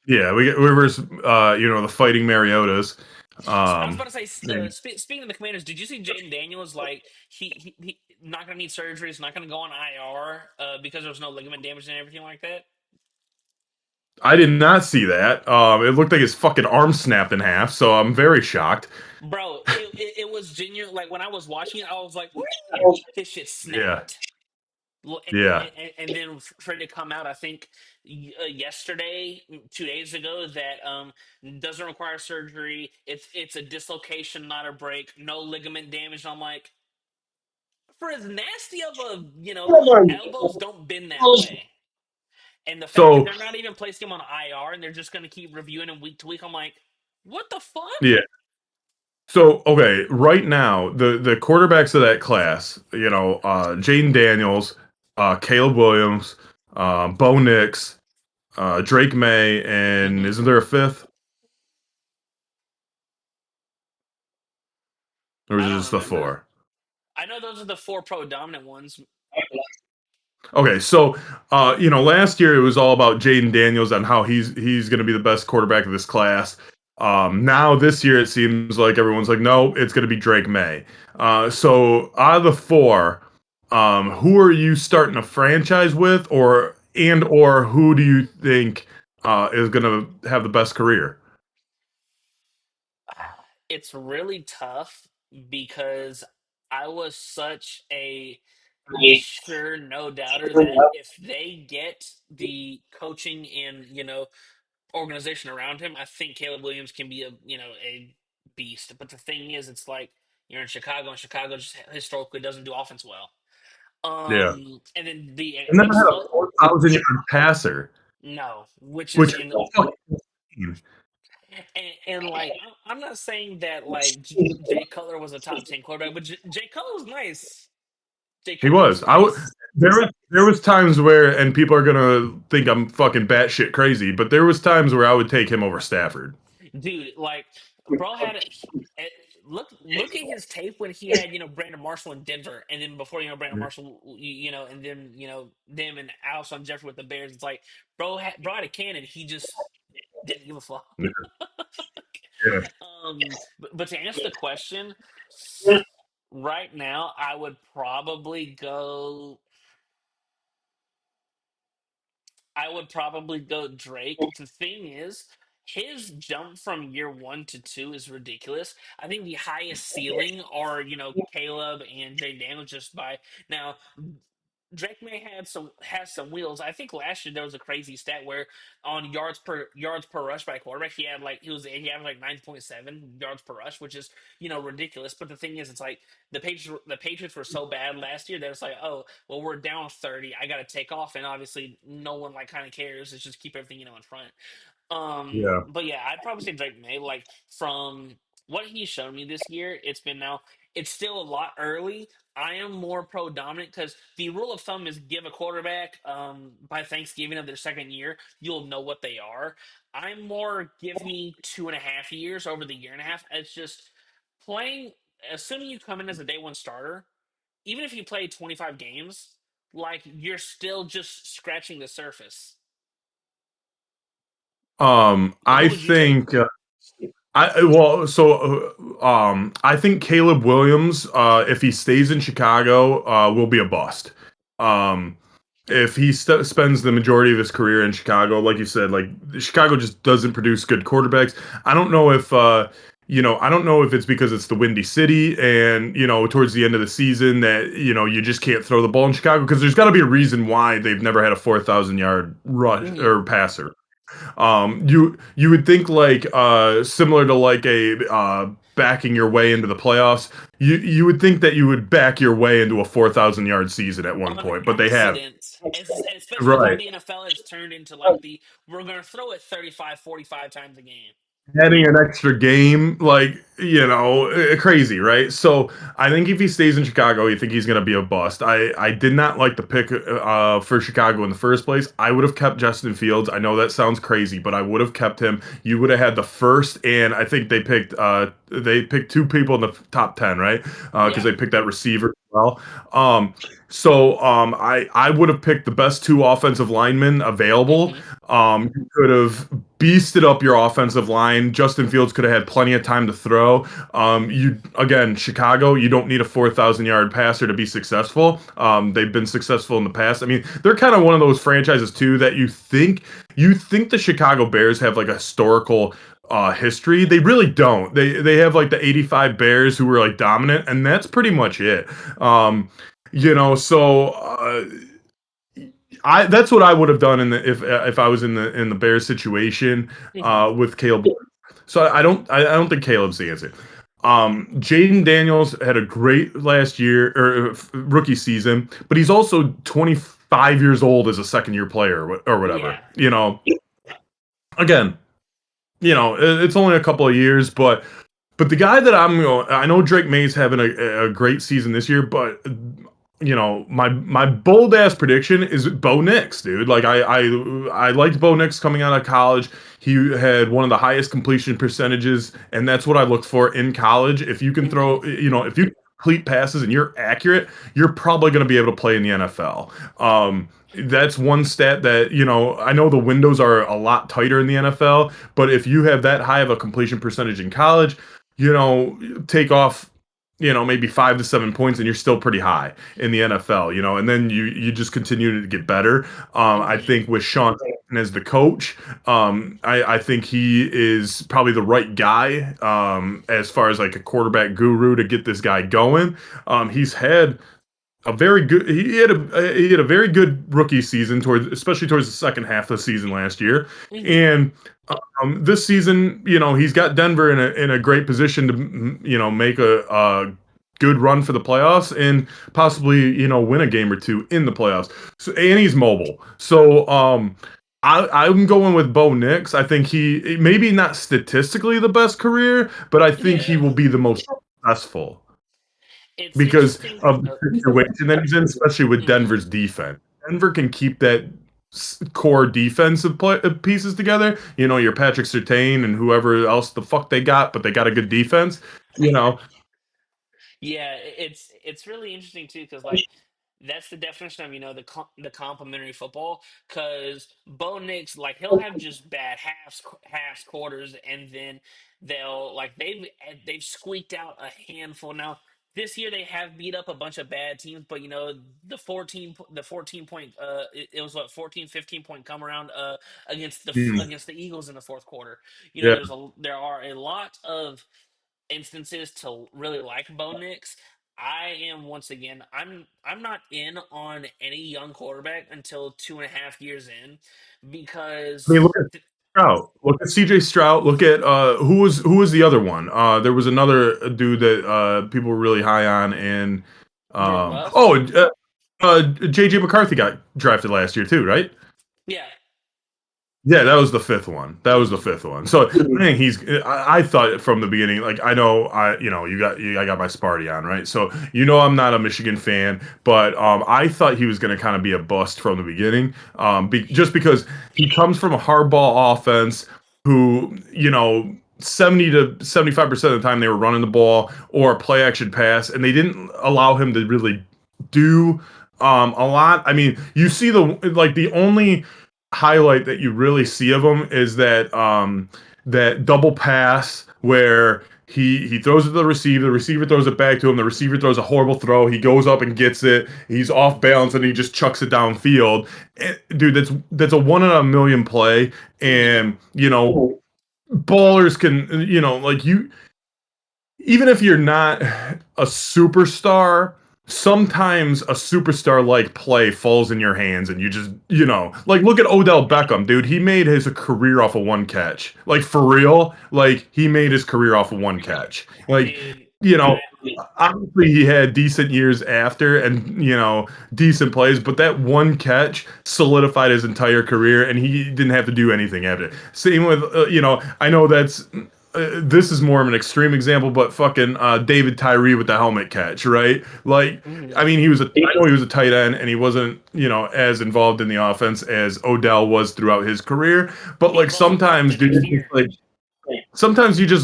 Yeah, we were the fighting Mariotas. I was Um about to say, speaking of the Commanders, did you see Jaden Daniels? Like he not gonna need surgery. He's not gonna go on IR because there was no ligament damage and everything like that. I did not see that. It looked like his fucking arm snapped in half, so I'm very shocked. Bro, it was genuine. Like when I was watching it, I was like, his shit Yeah, snapped. And, yeah, and then for it to come out, I think yesterday, 2 days ago, that doesn't require surgery. It's a dislocation, not a break. No ligament damage. And I'm like, for as nasty of a elbows don't bend that way. And the fact that So they're not even placing him on IR and they're just going to keep reviewing him week to week, I'm like, what the fuck? yeah. So okay, right now the quarterbacks of that class, Jaden Daniels, Caleb Williams, Bo Nix, Drake May, and Hmm. isn't there a fifth? Or is I it don't just the remember. four? I know those are the four predominant ones. Okay, so last year it was all about Jaden Daniels and how he's going to be the best quarterback of this class. Now this year it seems like everyone's like, no, it's going to be Drake May. So out of the four, who are you starting a franchise with, or who do you think is going to have the best career? It's really tough because I was such a sure no doubter that if they get the coaching and organization around him, I think Caleb Williams can be a beast. But the thing is, it's like you're in Chicago, and Chicago just historically doesn't do offense well. Yeah, And then and then the I had a slow 4,000 yard passer, no, which is which is in fucking insane. and like I'm not saying that like Jay Cutler was a top 10 quarterback, but Jay Cutler was nice. Jay He Cutler was was. nice, There was times where, and people are gonna think I'm fucking batshit crazy, but there was times where I would take him over Stafford. dude. Like, bro had eh, look at his tape when he had Brandon Marshall in Denver, and then before Brandon Marshall, and then them and Alshon Jeffrey with the Bears. It's like bro had a cannon. He just didn't give a fuck. Yeah, yeah. But to answer the question, right now I would probably go. I would probably go Drake. The thing is, his jump from year one to two is ridiculous. I think the highest ceiling are, Caleb and Jay Daniels just by now. Drake may had some has some wheels. I think last year there was a crazy stat where on yards per rush by quarterback he had like 9.7 yards per rush, which is ridiculous. But the thing is, it's like the Patriots were so bad last year that it's like, oh well, we're down 30. I got to take off, and obviously no one like kind of cares. It's just keep everything in front. Yeah. But yeah, I'd probably say Drake May. Like from what he's shown me this year, it's still a lot early. I am more pro dominant because the rule of thumb is give a quarterback by Thanksgiving of their second year, you'll know what they are. I'm more give me 2.5 years over the year and a half. It's just playing, assuming you come in as a day one starter, even if you play 25 games, like you're still just scratching the surface. Who I would you take? think I think Caleb Williams, if he stays in Chicago, will be a bust. Um, if he spends the majority of his career in Chicago, like you said, like Chicago just doesn't produce good quarterbacks. I don't know if I don't know if it's because it's the Windy City and towards the end of the season that you just can't throw the ball in Chicago because there's got to be a reason why they've never had a 4,000 yard rush Hmm. or passer. You would think like similar to like a backing your way into the playoffs. You would think that you would back your way into a 4,000 yard season at one On point, but they have accident, especially with how right. the NFL has turned into like we're going to throw it 35, 45 times a game. Adding an extra game, like crazy, right? So I think if he stays in Chicago, you think he's going to be a bust. I did not like the pick for Chicago in the first place. I would have kept Justin Fields. I know that sounds crazy, but I would have kept him. You would have had the first, and I think they picked two people in the top 10, right? Because Yeah. they picked that receiver as well. Um, I would have picked the best two offensive linemen available. Hmm. You could have beasted up your offensive line. Justin Fields could have had plenty of time to throw. You again, Chicago, you don't need a 4,000 yard passer to be successful. They've been successful in the past. I mean, they're kind of one of those franchises too that you think the Chicago Bears have like a historical history. They really don't. They have like the '85 Bears who were like dominant, and that's pretty much it. So I that's what I would have done if I was in the Bears situation Hmm. with Caleb. So I don't think Caleb's the answer. Jaden Daniels had a great last year or rookie season, but he's also 25 years old as a second year player or whatever. Yeah. Again, it's only a couple of years, but the guy that I know Drake May's having a great season this year, but my bold ass prediction is Bo Nix, dude. Like I liked Bo Nix coming out of college. He had one of the highest completion percentages, and that's what I look for in college. If you can Hmm. throw, if you complete passes and you're accurate, you're probably going to be able to play in the NFL. That's one stat that I know the windows are a lot tighter in the NFL, but if you have that high of a completion percentage in college, take off maybe 5 to 7 points and you're still pretty high in the NFL, and then you just continue to get better. I Hmm. think with Sean Payton as the coach, I think he is probably the right guy as far as like a quarterback guru to get this guy going. He's had a very good he had a very good rookie season especially towards the second half of the season last year. Hmm. And this season, he's got Denver in a great position to make a good run for the playoffs and possibly win a game or two in the playoffs. So, and he's mobile. So I'm going with Bo Nix. I think he maybe not statistically the best career, but I think he Yeah. will be the most successful It's because interesting. of the situation that he's in, especially with Mhm. Denver's defense. Denver can keep that core defensive pieces together. Your Patrick Surtain and whoever else the fuck they got, but they got a good defense. You know, Yeah, it's really interesting too because like that's the definition of the complementary football. Because Bo Nix, like he'll have just bad halves, quarters, and then they've squeaked out a handful. Now this year they have beat up a bunch of bad teams, but the 14 point it was what 14 15 point come around Hmm. against the Eagles in the fourth quarter. Yeah. There are a lot of instances to really like Bo Nix. I am once again I'm not in on any young quarterback until 2.5 years in I mean, because look at Stroud. Look at CJ Stroud. Look at who was the other one? There was another dude that people were really high on, and Jordan Love. oh, JJ McCarthy got drafted last year too, right? Yeah. Yeah, that was the fifth one. That was the fifth one. So I think I thought from the beginning, like I know I got my Sparty on, right? So I'm not a Michigan fan, but I thought he was going to kind of be a bust from the beginning, just because he comes from a hardball offense, who 70 to 75% of the time they were running the ball or a play action pass, and they didn't allow him to really do a lot. I mean, you see the only highlight that you really see of him is that double pass where he throws it to the receiver throws it back to him, the receiver throws a horrible throw, he goes up and gets it, he's off balance and he just chucks it downfield. Dude, that's a one in a million play, Hmm. and ballers can, like, you, even if you're not a superstar, sometimes a superstar like play falls in your hands and you just, like, look at Odell Beckham, dude. He made his career off of one catch. Like, for real, like, he made his career off of one catch. Like, Dude, you know, I obviously he had decent years after and, decent plays, but that one catch solidified his entire career and he didn't have to do anything after it. Same with, I know that's this is more of an extreme example, but fucking David Tyree with the helmet catch, right? Like, mhm. I mean, I know he was a tight end, and he wasn't, as involved in the offense as Odell was throughout his career. But He like was also cut sometimes, the next dude, year. like sometimes you just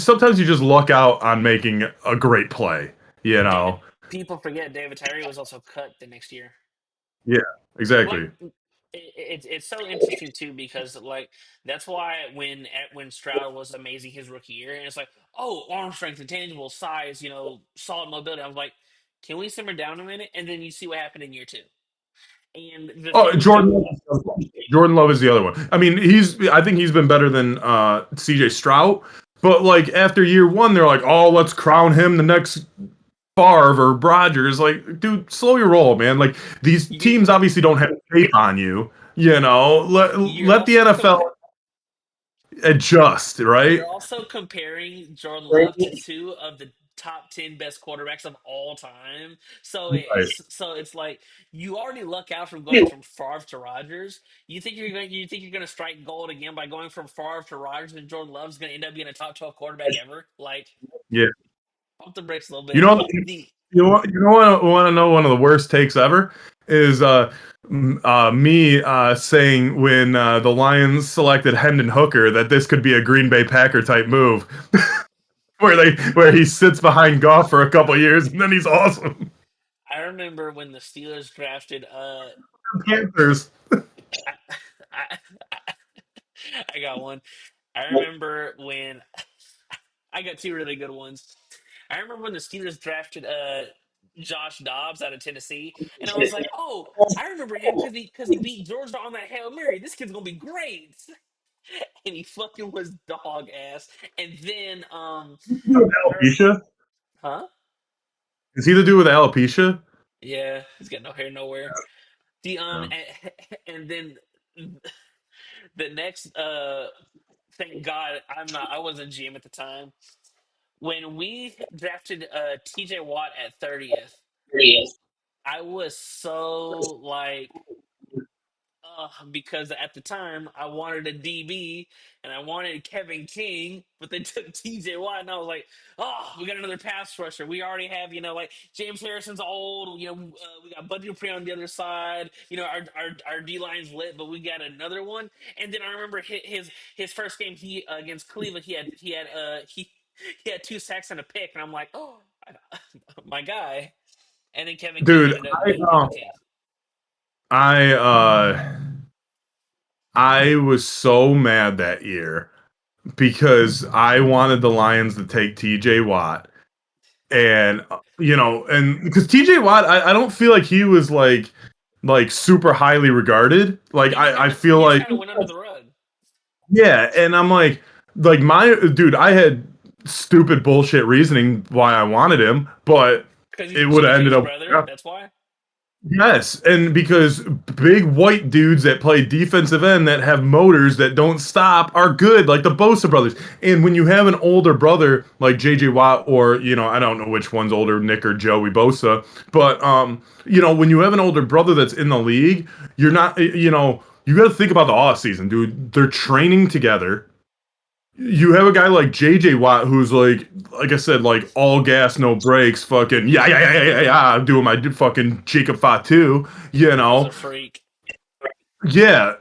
sometimes you just luck out on making a great play, you And know? people forget David Tyree was also cut the next year. Yeah, Like exactly. it's so interesting too because like that's why when Stroud was amazing his rookie year and it's like, oh, arm strength, intangible size, solid mobility. I was like, can we simmer down a minute? And then you see what happened in year two. And the Oh, thing that Jordan Love is the other one. I mean, I think he's been better than CJ Stroud. But like after year one, they're like, "Oh, let's crown him the next Favre or Rodgers." Like, dude, slow your roll, man. Like, these you teams obviously don't have tape on you. you're Let the also NFL adjust, you're right? also comparing Jordan Love to two of the top 10 best quarterbacks of all time. Right. So it's like you already luck out from going from Favre to Rodgers. You think you're gonna strike gold again by going from Favre to Rodgers, and Jordan Love's gonna end up being a top 12 quarterback ever? Like, Yeah. pump the brakes a little You bit. know, The want to know one of the worst takes ever is me saying when the Lions selected Hendon Hooker that this could be a Green Bay Packer type move, where he sits behind Goff for a couple years and then he's awesome. I remember when the Steelers drafted Panthers. I, I, I got one. I remember when I got two really good ones. I remember when the Steelers drafted Josh Dobbs out of Tennessee, and I was like, "Oh, I remember him because he beat Georgia on that Hail Mary. This kid's gonna be great." And he fucking was dog ass. And then I, Alopecia? huh? Is he the dude with alopecia? Yeah, he's got no hair nowhere. The No. and then the next thank God I wasn't GM at the time. When we drafted TJ Watt at 30th, I was so like, because at the time I wanted a DB and I wanted Kevin King, but they took TJ Watt, and I was like, oh, we got another pass rusher. We already have, like James Harrison's old. We got Bud Dupree on the other side. Our D line's lit, but we got another one. And then I remember his first game he against Cleveland, he had two sacks and a pick, and I'm like, oh, my guy. And then Kevin King Dude, ended up being Kevin King. I I was so mad that year because I wanted the Lions to take TJ Watt. And and because TJ Watt, I don't feel like he was like super highly regarded. Like I feel He just like kind of went under the rug yeah, and I'm like my dude, I had stupid bullshit reasoning why I wanted him, but it would have because he's ended his up brother. That's why. yes, and because big white dudes that play defensive end that have motors that don't stop are good, like the Bosa brothers. And when you have an older brother like JJ Watt, or I don't know which one's older, Nick or Joey Bosa, but when you have an older brother that's in the league, you're not, you got to think about the off season, dude. They're training together. You have a guy like JJ Watt who's like I said, like all gas, no brakes, fucking yeah, doing my fucking Jacob Fatu, you He's a know, freak. yeah,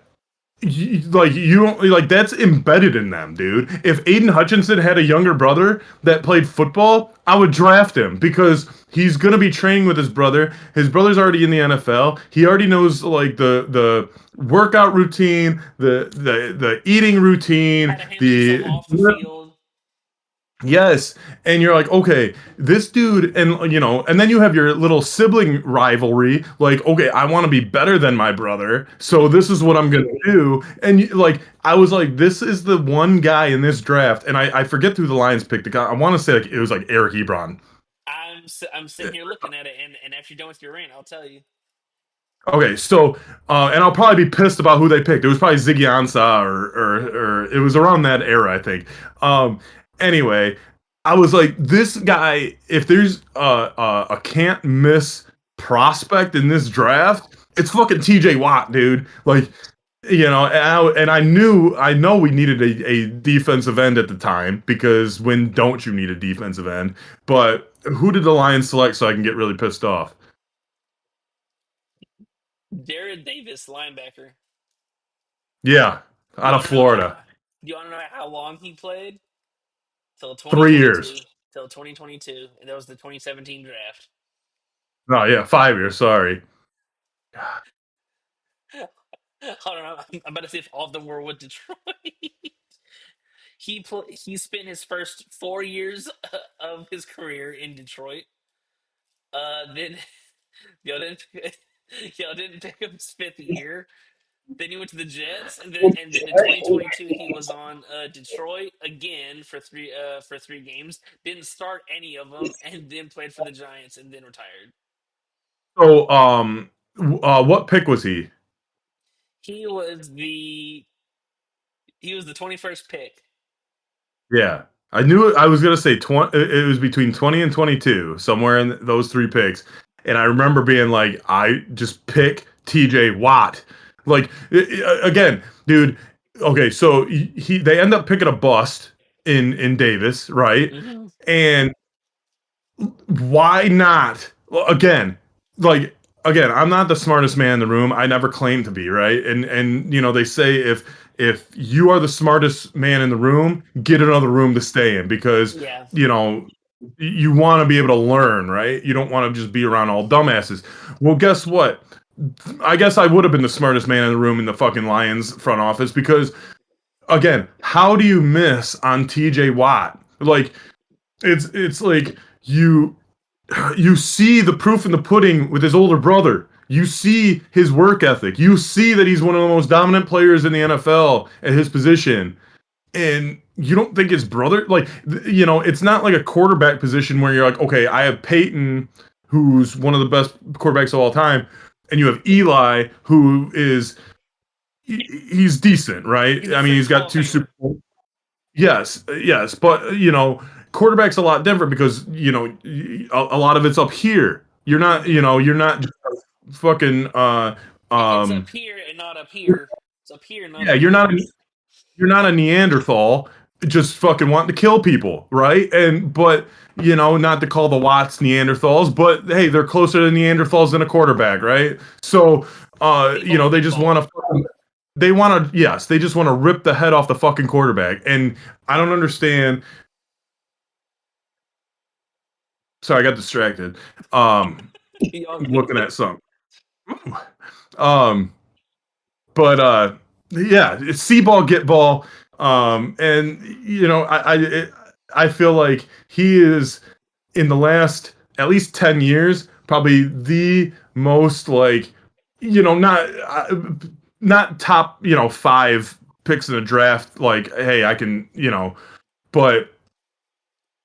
like you don't like that's embedded in them, dude. If Aiden Hutchinson had a younger brother that played football, I would draft him because he's gonna be training with his brother. His brother's already in the NFL. He already knows like the workout routine, the eating How routine, to handle yourself the off the field. yes, and you're like, okay, this dude, and and then you have your little sibling rivalry. Like, okay, I want to be better than my brother, so this is what I'm gonna do. And like, I was like, this is the one guy in this draft, and I forget who the Lions picked. The guy I want to say like it was like Eric Ebron. I'm sitting here looking at it, and after you're done with your rant, I'll tell you. Okay, so and I'll probably be pissed about who they picked. It was probably Ziggy Ansah or it was around that era, I think. Um, anyway, I was like, this guy, if there's a can't miss prospect in this draft, it's fucking TJ Watt, dude. Like, I know we needed a defensive end at the time because when don't you need a defensive end? But who did the Lions select so I can get really pissed off? Jared Davis, linebacker. Yeah, You out of want to know Florida. how? You want to know how long he played? Till 3 years. 2022. Till 2022, and that was the 2017 draft. No, yeah, 5 years. Sorry. Hold on, I'm about to see if all of them were with Detroit. He spent his first 4 years of his career in Detroit. Then y'all didn't y'all didn't pick him his fifth year. Then he went to the Jets, and then in 2022 he was on Detroit again for three games. Didn't start any of them, and then played for the Giants, and then retired. So, what pick was he? He was the he was the 21st pick. Yeah, I knew I was gonna say 20. It was between 20 and 22, somewhere in those three picks. And I remember being like, I just pick TJ Watt. Like again, dude. Okay, so they end up picking a bust in Davis, right? Hmm. And why not? Well, again, I'm not the smartest man in the room. I never claim to be, right? And they say if you are the smartest man in the room, get another room to stay in because Yeah, you know you want to be able to learn, right? You don't want to just be around all dumbasses. Well, guess what? I guess I would have been the smartest man in the room in the fucking Lions front office because again, how do you miss on TJ Watt? Like it's like you see the proof in the pudding with his older brother. You see his work ethic. You see that he's one of the most dominant players in the NFL at his position. And you don't think his brother, it's not like a quarterback position where you're like, okay, I have Peyton, who's one of the best quarterbacks of all time, and you have Eli, who is he's decent, right? he's a I mean, he's fringe Hall got of two Famer. Super Bowl. Yes, yes, but quarterback's a lot different because a lot of it's up here. Hmm. You're not just fucking It's um up here and not up here. It's up here, not yeah, up here. you're not a Neanderthal just fucking wanting to kill people, right? And but not to call the Watts Neanderthals, but hey, they're closer to Neanderthals than a quarterback, right? So They both they can just ball. want to yes, they just want to rip the head off the fucking quarterback. And I don't understand. Sorry, I got distracted. Y'all Looking good? at something. Um, but yeah, it's see ball, get ball. And I feel like he is in the last at least 10 years, probably the most like, not top, five picks in the draft. Like, hey, I can, but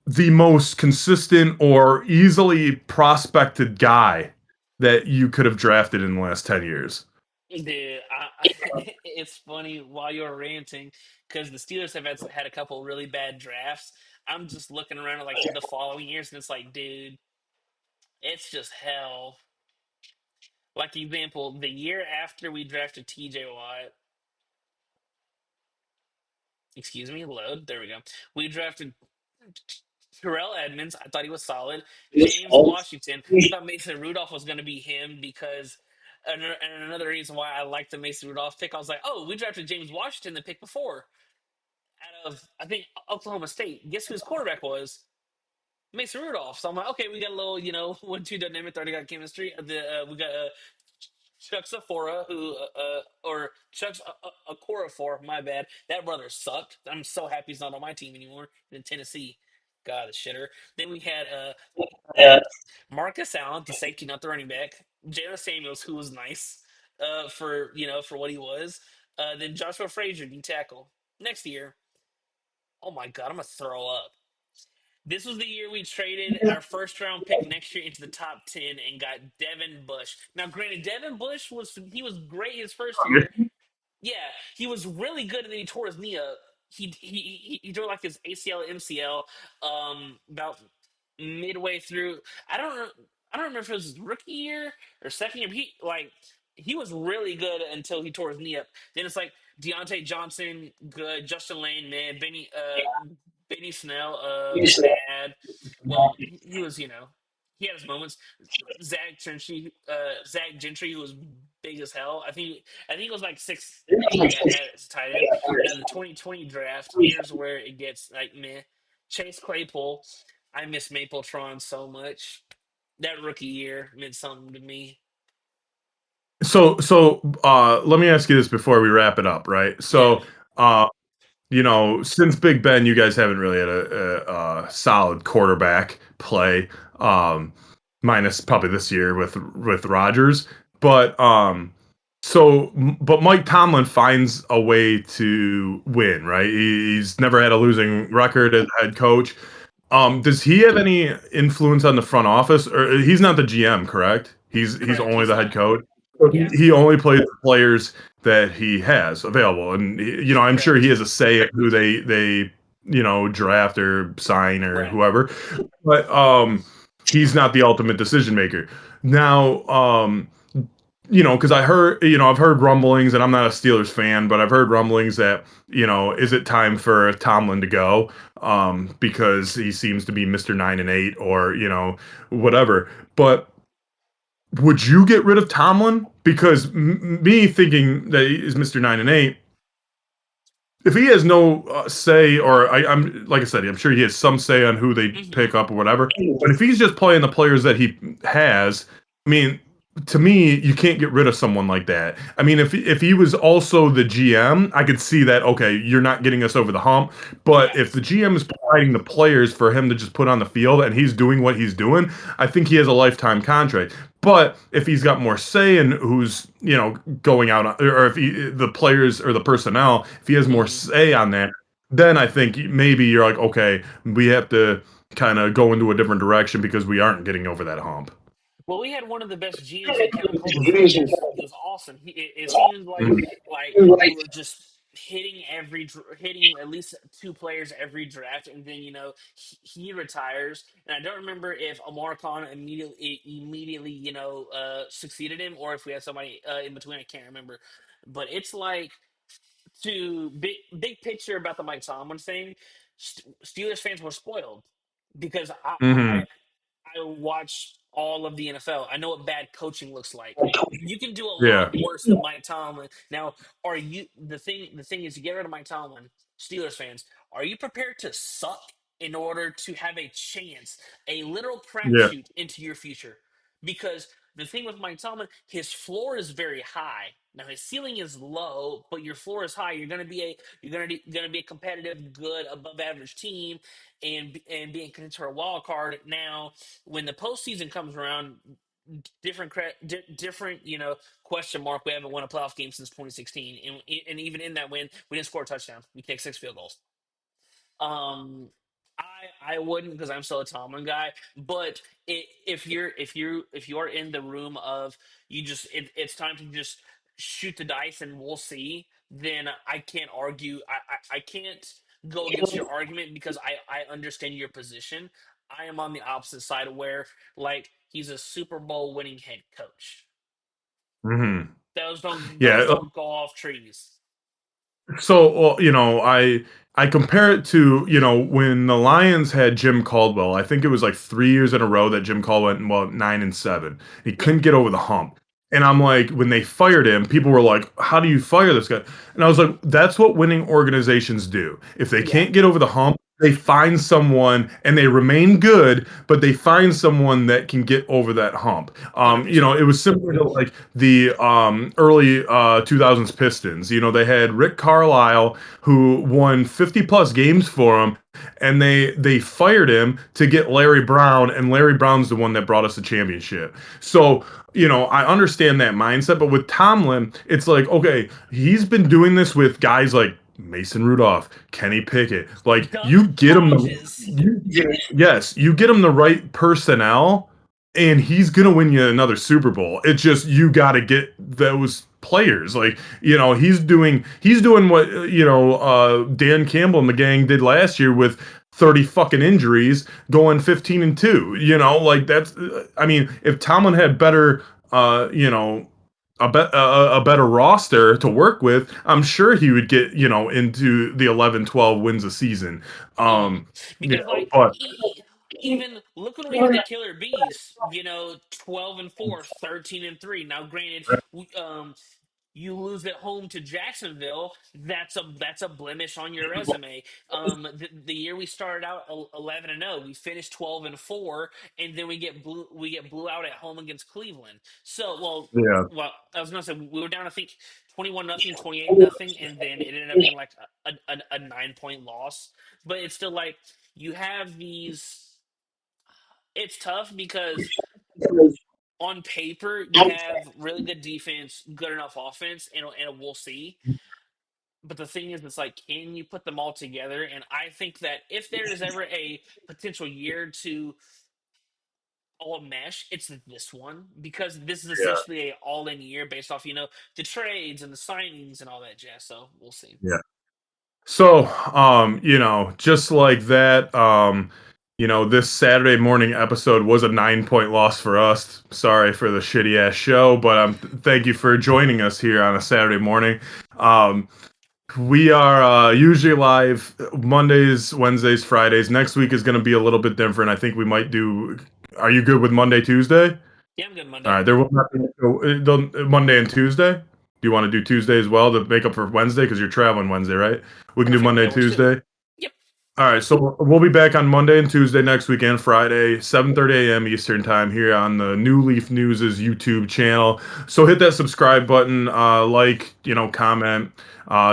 the most consistent or easily prospected guy that you could have drafted in the last 10 years. Dude, it's funny while you're ranting because the Steelers have had a couple really bad drafts. I'm just looking around at like the following years, and it's like, dude, it's just hell. Like example, the year after we drafted T.J. Watt, excuse me, load. There we go. We drafted Terrell Edmonds. I thought he was solid. James Washington. I thought Mason Rudolph was going to be him because. And another reason why I like the Mason Rudolph pick, I was like, oh, we drafted James Washington the pick before out of I think Oklahoma State. Guess who his quarterback was? Mason Rudolph. So I'm like, okay, we got a little, 1-2 dynamic. Already got chemistry. We got Chuck Sephora, who or Chuck Okorafor. My bad. That brother sucked. I'm so happy he's not on my team anymore. In Tennessee. God, the shitter. Then we had Marcus Allen, the safety, not the running back. Jalen Samuels, who was nice for for what he was. Then Joshua Frazier, D tackle. Next year, oh my god, I'm gonna throw up. This was the year we traded our first round pick next year into the top 10 and got Devin Bush. Now, granted, Devin Bush was great his first year. Yeah, he was really good, and then he tore his knee up. He tore like his ACL, MCL, about midway through. I don't know. I don't remember if it was his rookie year or second year. He was really good until he tore his knee up. Then it's like Deontay Johnson, good. Justin Lane, man. Benny Snell, bad. Well, he was, he had his moments. Zach Gentry, who was big as hell. I think it was like 6'3" at tight end. Now the 2020 draft, here's where it gets like meh. Chase Claypool. I miss Mapletron so much. That rookie year meant something to me. So let me ask you this before we wrap it up, right? Yeah. Uh, since Big Ben, you guys haven't really had a solid quarterback play, um, minus probably this year with Rodgers. But but Mike Tomlin finds a way to win, right? He's never had a losing record as head coach. Does he have any influence on the front office, or he's not the GM, correct? He's Correct. only He's the head not. coach. So Yeah. he only plays the players that he has available, and I'm sure he Correct. has a say at who they draft or sign or Right. whoever. But he's not the ultimate decision maker. Now, because I've heard rumblings, and I'm not a Steelers fan, but I've heard rumblings that, is it time for Tomlin to go? Because he seems to be Mr. 9-8 or, whatever. But would you get rid of Tomlin? Because me thinking that he is Mr. 9-8, if he has no say, or I'm like I said, I'm sure he has some say on who they Hmm. pick up or whatever. But if he's just playing the players that he has, I mean, to me, you can't get rid of someone like that. I mean, if he was also the GM, I could see that. Okay, you're not getting us over the hump. But Yeah. if the GM is providing the players for him to just put on the field and he's doing what he's doing, I think he has a lifetime contract. But if he's got more say in who's going out, or if the players or the personnel, if he has more Hmm. say on that, then I think maybe you're like, okay, we have to kind of go into a different direction because we aren't getting over that hump. Well, we had one of the best GMs in Kevin Colbert for years. He was awesome. It seemed like we were just hitting at least two players every draft, and then he retires. And I don't remember if Amar Khan immediately succeeded him, or if we had somebody in between. I can't remember, but it's like to big picture about the Mike Tomlin thing. Steelers fans were spoiled because Hmm. I watch all of the NFL. I know what bad coaching looks like. You can do a lot Yeah. worse than Mike Tomlin. Now, are you the thing is, you get rid of Mike Tomlin, Steelers fans, are you prepared to suck in order to have a chance, a literal Yeah. crapshoot into your future? Because The thing with Mike Tomlin, his floor is very high. Now his ceiling is low, but your floor is high. You're gonna be a competitive, good, above average team, and being considered for a wild card. Now, when the postseason comes around, different question mark. We haven't won a playoff game since 2016, and even in that win, we didn't score a touchdown. We kicked 6 field goals. Um, I wouldn't, because I'm still a Tomlin guy. But if you're in the room of, it's time to just shoot the dice and we'll see, then I can't argue. I can't go against your argument, because I understand your position. I am on the opposite side, where, like, he's a Super Bowl winning head coach. Hmm. Those don't those Yeah. don't go off trees. So, well, I compare it to, when the Lions had Jim Caldwell. I think it was like 3 years in a row that Jim Caldwell went, well, 9-7. He Yep. couldn't get over the hump. And I'm like, when they fired him, people were like, "How do you fire this guy?" And I was like, "That's what winning organizations do. If they Yeah. can't get over the hump, they find someone and they remain good, but they find someone that can get over that hump." 100%. It was similar to like the early 2000s Pistons. They had Rick Carlisle, who won 50 plus games for them, and they fired him to get Larry Brown, and Larry Brown's the one that brought us the championship. So, I understand that mindset, but with Tomlin, it's like, okay, he's been doing this with guys like Mason Rudolph, Kenny Pickett. Like, Duck you get him Hodges. yes, you get him the right personnel, and he's gonna win you another Super Bowl. It's just you got to get those players. Like, he's doing what Dan Campbell and the gang did last year with 30 fucking injuries, going 15-2. Like, that's. I mean, if Tomlin had better, a better roster to work with, I'm sure he would get into the 11-12 wins a season. hmm Um, Because, like, but even look when we had the Killer Bees, 12-4, 13-3. Now, granted, you lose at home to Jacksonville. That's a blemish on your resume. The year we started out 11-0, we finished 12-4, and then we get blew out at home against Cleveland. So, yeah, well, I was gonna say we were down, I think, 21-0, 28-0, and then it ended up being like a 9 point loss. But it's still like, you have these. It's tough, because on paper you have really good defense, good enough offense, and we'll see. But the thing is, it's like, can you put them all together? And I think that if there is ever a potential year to all mesh, it's this one, because this is yeah, essentially a all-in year based off, the trades and the signings and all that jazz. So we'll see. yeah. So, just like that, this Saturday morning episode was a 9 point loss for us. Sorry for the shitty ass show, but thank you for joining us here on a Saturday morning. Um, we are usually live Mondays, Wednesdays, Fridays. Next week is going to be a little bit different. I think we might do. Are you good with Monday, Tuesday? Yeah, I'm good All Monday. right, there will not be Monday and Tuesday. Do you want to do Tuesday as well to make up for Wednesday because you're traveling Wednesday, right? We can do Perfect. Monday That and works too. Tuesday. Yep. All right, so we'll be back on Monday and Tuesday next week and Friday, 7:30 a.m. Eastern time here on the New Leaf News' YouTube channel. So hit that subscribe button, comment,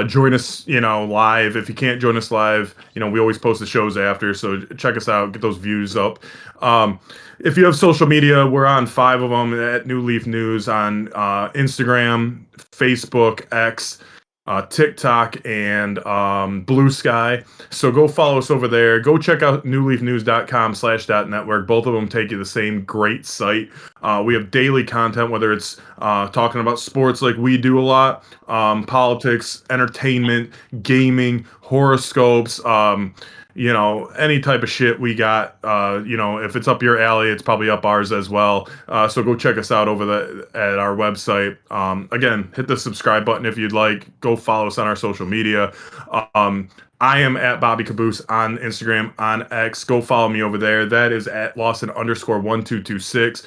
join us, live. If you can't join us live, we always post the shows after, so check us out, get those views up. Um, if you have social media, we're on 5 of them at New Leaf News on Instagram, Facebook, X, TikTok, and Blue Sky. So go follow us over there. Go check out newleafnews.com/network. Both of them take you to the same great site. We have daily content, whether it's talking about sports like we do a lot, politics, entertainment, gaming, horoscopes, any type of shit we got. If it's up your alley, it's probably up ours as well. So go check us out at our website. Again, hit the subscribe button if you'd like. Go follow us on our social media. Um, I am at Bobby Caboose on Instagram, on X. Go follow me over there. That is at Lawson underscore 1226.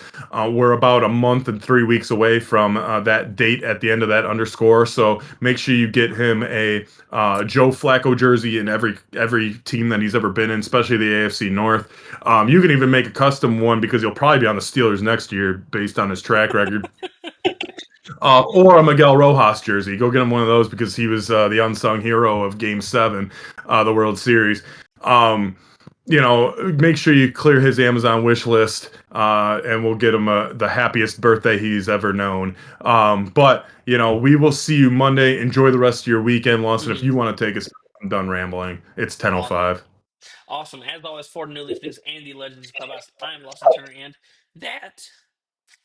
We're about a month and 3 weeks away from that date at the end of that underscore. So make sure you get him a Joe Flacco jersey in every team that he's ever been in, especially the AFC North. You can even make a custom one because he'll probably be on the Steelers next year based on his track record. Or a Miguel Rojas jersey. Go get him one of those because he was the unsung hero of Game 7, the World Series. Um, make sure you clear his Amazon wish list, and we'll get him the happiest birthday he's ever known. But we will see you Monday. Enjoy the rest of your weekend, Lawson. If Hmm. you want to take us, I'm done rambling. It's 10:05. Awesome. As always, for the new listeners and the Legends Clubhouse, I'm Lawson Turner, and that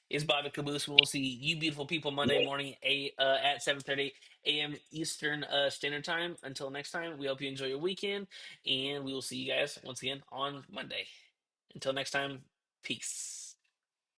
is Bobby Caboose. We'll see you beautiful people Monday morning at 7:30 a.m. Eastern Standard Time. Until next time, we hope you enjoy your weekend, and we will see you guys once again on Monday. Until next time, peace.